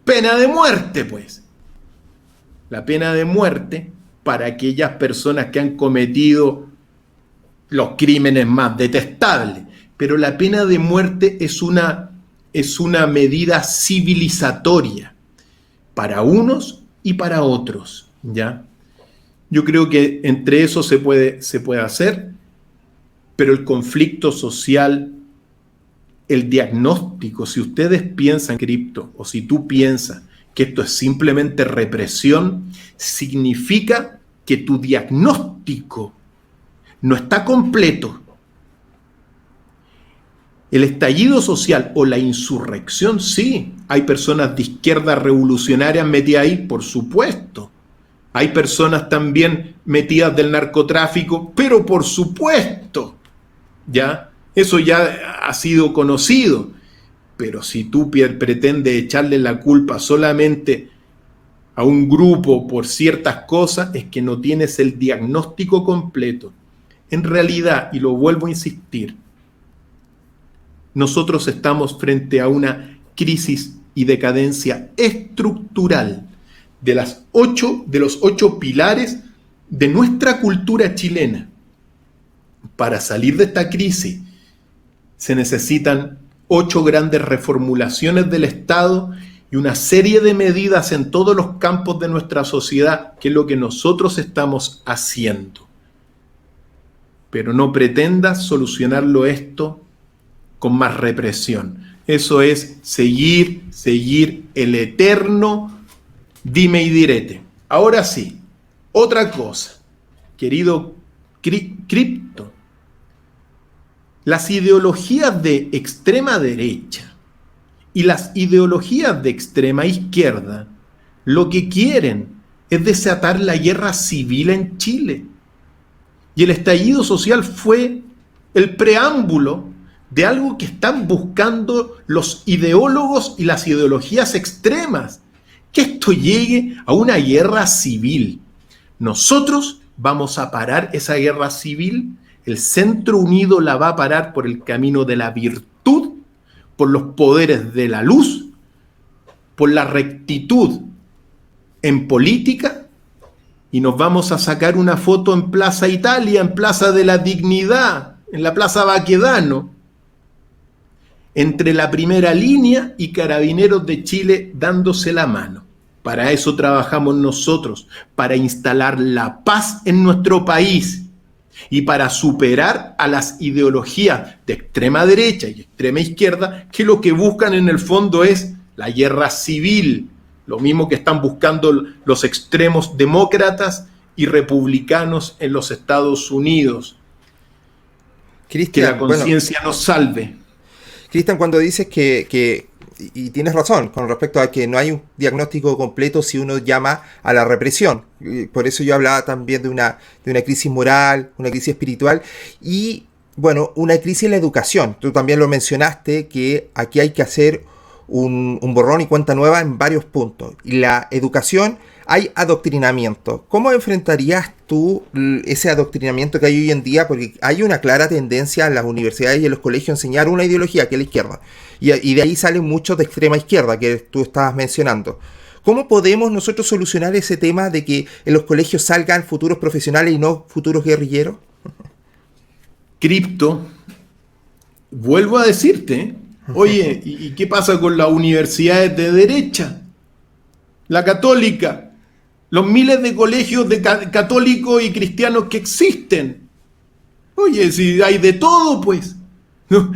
pena de muerte, pues. La pena de muerte para aquellas personas que han cometido los crímenes más detestables. Pero la pena de muerte es una medida civilizatoria para unos y para otros, ¿ya? Yo creo que entre eso se puede hacer, pero el conflicto social, el diagnóstico, si ustedes piensan, Cripto, o si tú piensas que esto es simplemente represión, significa que tu diagnóstico no está completo. El estallido social o la insurrección, sí. Hay personas de izquierda revolucionarias metidas ahí, por supuesto. Hay personas también metidas del narcotráfico, pero por supuesto, ¿ya? Eso ya ha sido conocido. Pero si tú pretendes echarle la culpa solamente a un grupo por ciertas cosas, es que no tienes el diagnóstico completo. En realidad, y lo vuelvo a insistir, nosotros estamos frente a una crisis y decadencia estructural de los 8 pilares de nuestra cultura chilena. Para salir de esta crisis se necesitan 8 grandes reformulaciones del Estado y una serie de medidas en todos los campos de nuestra sociedad, que es lo que nosotros estamos haciendo. Pero no pretendas solucionarlo esto con más represión. Eso es seguir el eterno dime y direte. Ahora sí, otra cosa, querido Cripto. Las ideologías de extrema derecha y las ideologías de extrema izquierda lo que quieren es desatar la guerra civil en Chile. Y el estallido social fue el preámbulo de algo que están buscando los ideólogos y las ideologías extremas, que esto llegue a una guerra civil. Nosotros vamos a parar esa guerra civil, el Centro Unido la va a parar por el camino de la virtud, por los poderes de la luz, por la rectitud en política, y nos vamos a sacar una foto en Plaza Italia, en Plaza de la Dignidad, en la Plaza Baquedano, entre la primera línea y Carabineros de Chile dándose la mano. Para eso trabajamos nosotros, para instalar la paz en nuestro país y para superar a las ideologías de extrema derecha y extrema izquierda, que lo que buscan en el fondo es la guerra civil, lo mismo que están buscando los extremos demócratas y republicanos en los Estados Unidos. Cristian, que la conciencia nos salve. Cristian, cuando dices y tienes razón con respecto a que no hay un diagnóstico completo si uno llama a la represión. Por eso yo hablaba también de una crisis moral, una crisis espiritual y, bueno, una crisis en la educación. Tú también lo mencionaste, que aquí hay que hacer un borrón y cuenta nueva en varios puntos. Y la educación, hay adoctrinamiento. ¿Cómo enfrentarías tú ese adoctrinamiento que hay hoy en día? Porque hay una clara tendencia en las universidades y en los colegios a enseñar una ideología, que es la izquierda. Y de ahí salen muchos de extrema izquierda, que tú estabas mencionando. ¿Cómo podemos nosotros solucionar ese tema de que en los colegios salgan futuros profesionales y no futuros guerrilleros? Cripto, vuelvo a decirte, oye, ¿y qué pasa con las universidades de derecha? La católica, los miles de colegios de católicos y cristianos que existen. Oye, si hay de todo, pues. No,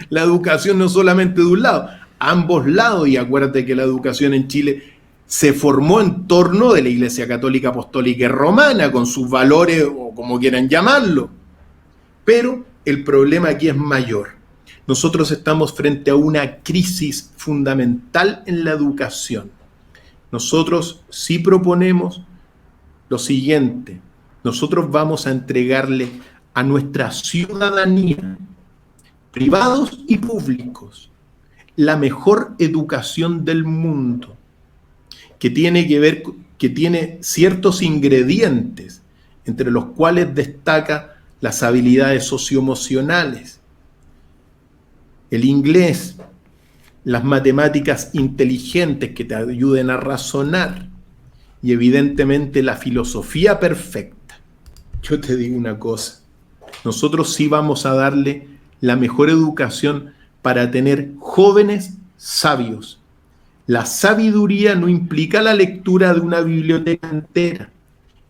la educación no solamente de un lado, ambos lados, y acuérdate que la educación en Chile se formó en torno de la Iglesia Católica Apostólica y Romana, con sus valores, o como quieran llamarlo. Pero el problema aquí es mayor. Nosotros estamos frente a una crisis fundamental en la educación. Nosotros sí proponemos lo siguiente: nosotros vamos a entregarle a nuestra ciudadanía, privados y públicos, la mejor educación del mundo, que tiene ciertos ingredientes, entre los cuales destaca las habilidades socioemocionales, el inglés, las matemáticas inteligentes que te ayuden a razonar y evidentemente la filosofía perfecta. Yo te digo una cosa, nosotros sí vamos a darle la mejor educación para tener jóvenes sabios. La sabiduría no implica la lectura de una biblioteca entera,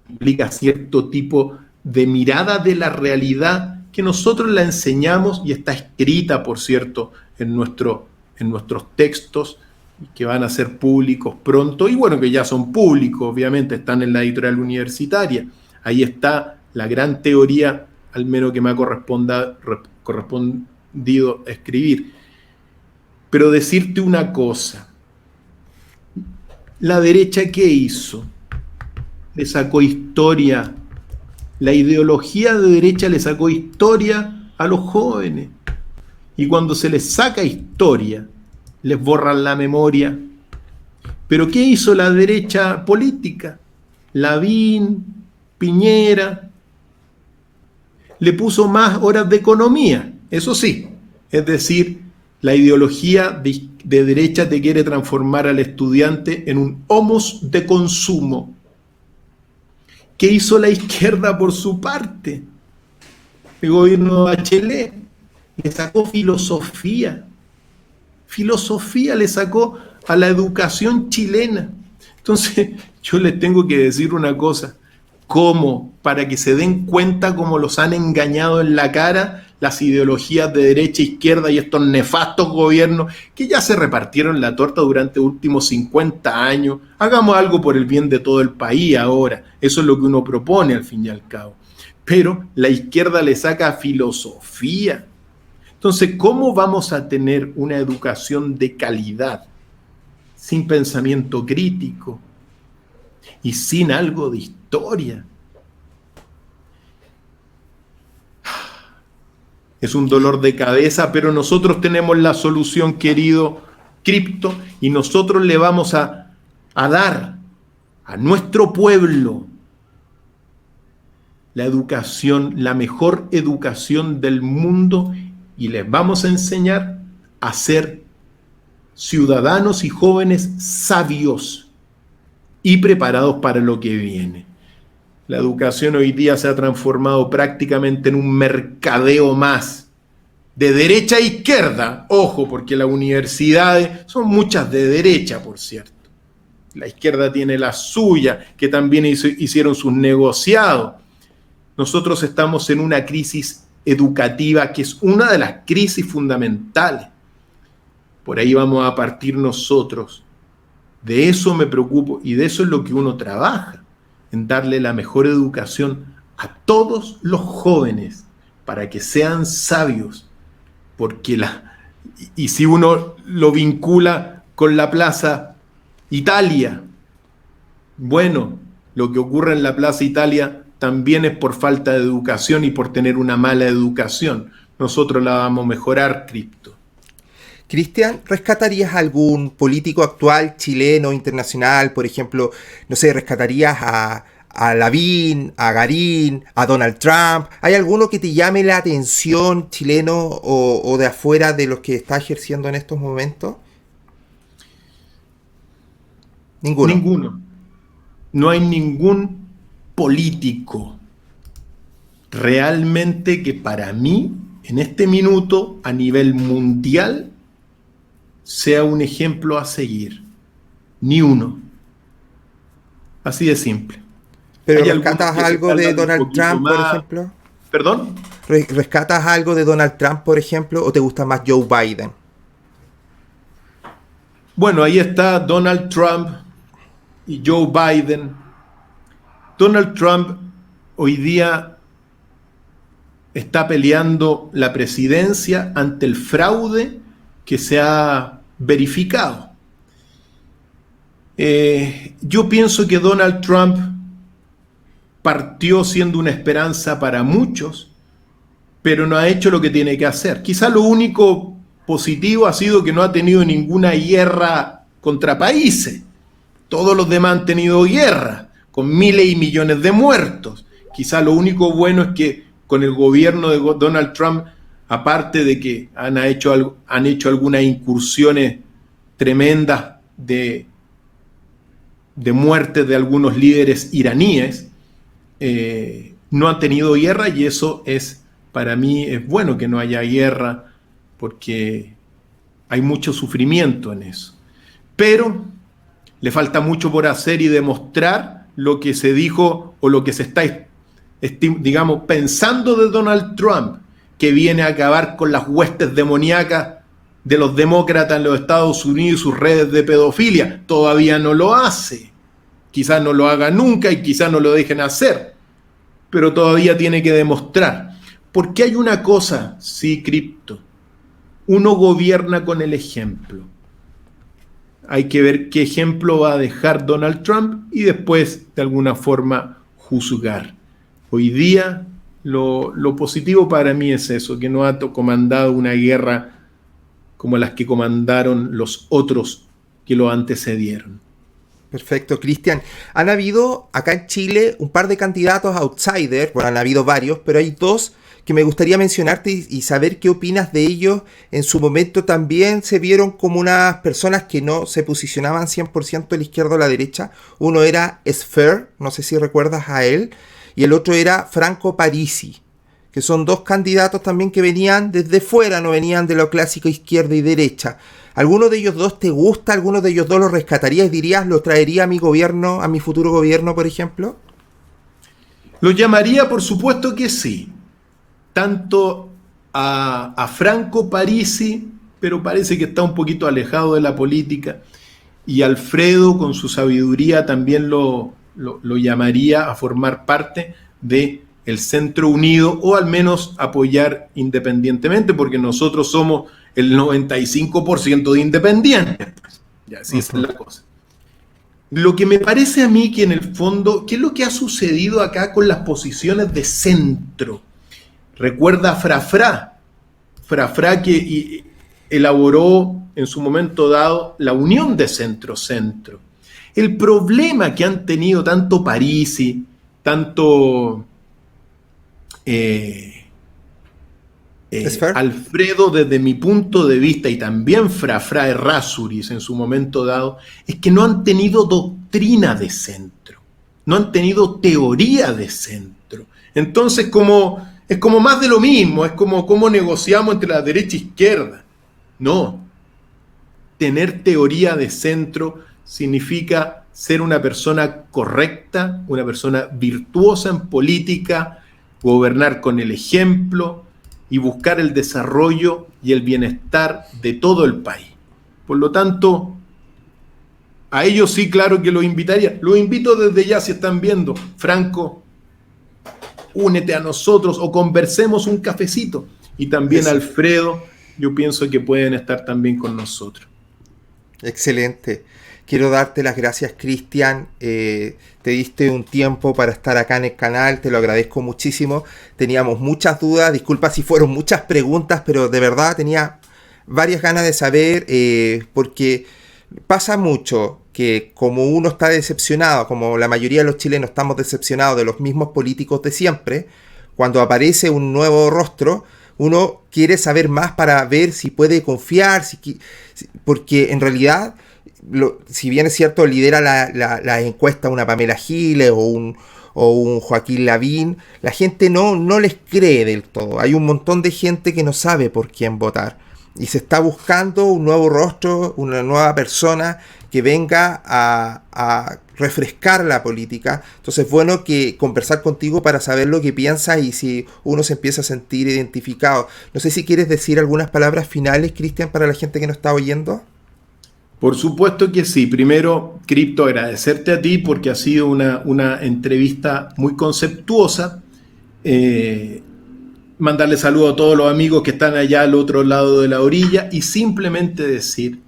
implica cierto tipo de mirada de la realidad que nosotros la enseñamos y está escrita, por cierto, en nuestros textos, que van a ser públicos pronto, y bueno, que ya son públicos, obviamente, están en la editorial universitaria. Ahí está la gran teoría, al menos que me ha correspondido podido escribir. Pero decirte una cosa, ¿la derecha qué hizo? Le sacó historia. La ideología de derecha le sacó historia a los jóvenes. Y cuando se les saca historia, les borran la memoria. ¿Pero qué hizo la derecha política? Lavín, Piñera, le puso más horas de economía, eso sí. Es decir, la ideología de derecha te quiere transformar al estudiante en un homos de consumo. ¿Qué hizo la izquierda por su parte? El gobierno de Bachelet le sacó filosofía. Filosofía le sacó a la educación chilena. Entonces, yo les tengo que decir una cosa. ¿Cómo? Para que se den cuenta cómo los han engañado en la cara las ideologías de derecha, izquierda y estos nefastos gobiernos que ya se repartieron la torta durante los últimos 50 años. Hagamos algo por el bien de todo el país ahora. Eso es lo que uno propone al fin y al cabo. Pero la izquierda le saca filosofía. Entonces, ¿cómo vamos a tener una educación de calidad sin pensamiento crítico y sin algo de historia? Es un dolor de cabeza, pero nosotros tenemos la solución, querido Cripto, y nosotros le vamos a dar a nuestro pueblo la educación, la mejor educación del mundo, y les vamos a enseñar a ser ciudadanos y jóvenes sabios y preparados para lo que viene. La educación hoy día se ha transformado prácticamente en un mercadeo más de derecha a izquierda. Ojo, porque las universidades son muchas de derecha, por cierto. La izquierda tiene la suya, que también hicieron sus negociados. Nosotros estamos en una crisis educativa que es una de las crisis fundamentales. Por ahí vamos a partir nosotros. De eso me preocupo y de eso es lo que uno trabaja, en darle la mejor educación a todos los jóvenes para que sean sabios, porque y si uno lo vincula con la Plaza Italia, bueno, lo que ocurre en la Plaza Italia también es por falta de educación y por tener una mala educación. Nosotros la vamos a mejorar, Cripto. Cristian, ¿rescatarías a algún político actual, chileno, internacional? Por ejemplo, no sé, ¿rescatarías a Lavín, a Garín, a Donald Trump? ¿Hay alguno que te llame la atención, chileno o de afuera de los que está ejerciendo en estos momentos? Ninguno. Ninguno. No hay ningún político realmente que para mí, en este minuto, a nivel mundial, sea un ejemplo a seguir. Ni uno. Así de simple. ¿Pero rescatas algo de Donald Trump, por ejemplo? ¿Perdón? ¿Rescatas algo de Donald Trump, por ejemplo, o te gusta más Joe Biden? Bueno, ahí está Donald Trump y Joe Biden. Donald Trump hoy día está peleando la presidencia ante el fraude que se ha verificado. Yo pienso que Donald Trump partió siendo una esperanza para muchos, pero no ha hecho lo que tiene que hacer. Quizá lo único positivo ha sido que no ha tenido ninguna guerra contra países. Todos los demás han tenido guerra, con miles y millones de muertos. Quizá lo único bueno es que con el gobierno de Donald Trump, aparte de que han hecho algunas incursiones tremendas de muertes de algunos líderes iraníes, no han tenido guerra, y eso es, para mí, es bueno que no haya guerra, porque hay mucho sufrimiento en eso. Pero le falta mucho por hacer y demostrar lo que se dijo o lo que se está, digamos, pensando de Donald Trump, que viene a acabar con las huestes demoníacas de los demócratas en los Estados Unidos y sus redes de pedofilia. Todavía no lo hace. Quizás no lo haga nunca y quizás no lo dejen hacer, pero todavía tiene que demostrar. Porque hay una cosa, sí, Cripto, uno gobierna con el ejemplo. Hay que ver qué ejemplo va a dejar Donald Trump y después, de alguna forma, juzgar. Hoy día, lo positivo para mí es eso, que no ha comandado una guerra como las que comandaron los otros que lo antecedieron. Perfecto, Cristian. Han habido acá en Chile un par de candidatos outsiders, bueno, han habido varios, pero hay dos que me gustaría mencionarte y saber qué opinas de ellos. En su momento también se vieron como unas personas que no se posicionaban 100% a la izquierda o a la derecha. Uno era Esfer, no sé si recuerdas a él, y el otro era Franco Parisi, que son dos candidatos también que venían desde fuera, no venían de lo clásico izquierda y derecha. ¿Alguno de ellos dos te gusta? ¿Alguno de ellos dos lo rescatarías y dirías, lo traería a mi gobierno, a mi futuro gobierno, por ejemplo? Lo llamaría, por supuesto que sí. Tanto a Franco Parisi, pero parece que está un poquito alejado de la política, y Alfredo, con su sabiduría, también lo llamaría a formar parte de el Centro Unido, o al menos apoyar independientemente, porque nosotros somos el 95% de independientes. Ya, así es la cosa. Lo que me parece a mí que en el fondo, ¿qué es lo que ha sucedido acá con las posiciones de centro? Recuerda a Frafra que elaboró en su momento dado la unión de centro-centro. El problema que han tenido tanto Parisi, tanto Alfredo, desde mi punto de vista, y también Frafra Errázuriz en su momento dado, es que no han tenido doctrina de centro, no han tenido teoría de centro. Entonces, es como más de lo mismo, es como cómo negociamos entre la derecha e izquierda. No, tener teoría de centro significa ser una persona correcta, una persona virtuosa en política, gobernar con el ejemplo y buscar el desarrollo y el bienestar de todo el país. Por lo tanto, a ellos sí, claro que los invitaría. Los invito desde ya, si están viendo. Franco, únete a nosotros o conversemos un cafecito. Y también eso. Alfredo, yo pienso que pueden estar también con nosotros. Excelente. Quiero darte las gracias, Cristian. Te diste un tiempo para estar acá en el canal, te lo agradezco muchísimo. Teníamos muchas dudas, disculpa si fueron muchas preguntas, pero de verdad tenía varias ganas de saber, porque pasa mucho que como uno está decepcionado, como la mayoría de los chilenos estamos decepcionados de los mismos políticos de siempre, cuando aparece un nuevo rostro, uno quiere saber más para ver si puede confiar, porque en realidad, si bien es cierto, lidera la encuesta una Pamela Giles o un Joaquín Lavín, la gente no les cree del todo. Hay un montón de gente que no sabe por quién votar. Y se está buscando un nuevo rostro, una nueva persona que venga a refrescar la política. Entonces es bueno que conversar contigo para saber lo que piensas y si uno se empieza a sentir identificado. No sé si quieres decir algunas palabras finales, Cristian, para la gente que nos está oyendo. Por supuesto que sí. Primero, Cripto, agradecerte a ti porque ha sido una entrevista muy conceptuosa. Mandarle saludos a todos los amigos que están allá al otro lado de la orilla y simplemente decir,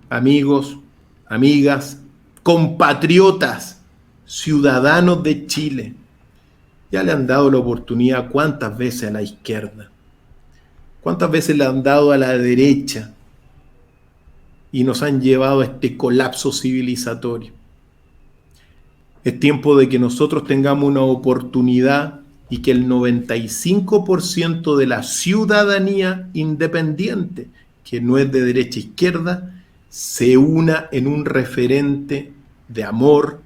amigos, amigas, compatriotas, ciudadanos de Chile, ya le han dado la oportunidad cuántas veces a la izquierda, cuántas veces le han dado a la derecha y nos han llevado a este colapso civilizatorio. Es tiempo de que nosotros tengamos una oportunidad y que el 95% de la ciudadanía independiente, que no es de derecha a izquierda, se una en un referente de amor,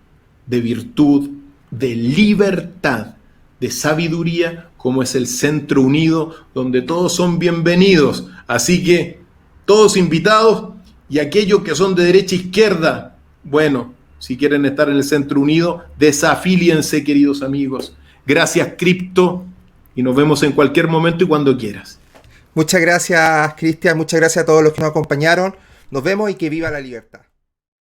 de virtud, de libertad, de sabiduría, como es el Centro Unido, donde todos son bienvenidos. Así que todos invitados, y aquellos que son de derecha a izquierda, bueno, si quieren estar en el Centro Unido, desafíliense, queridos amigos. Gracias, Cripto, y nos vemos en cualquier momento y cuando quieras. Muchas gracias, Cristian, muchas gracias a todos los que nos acompañaron. Nos vemos y que viva la libertad.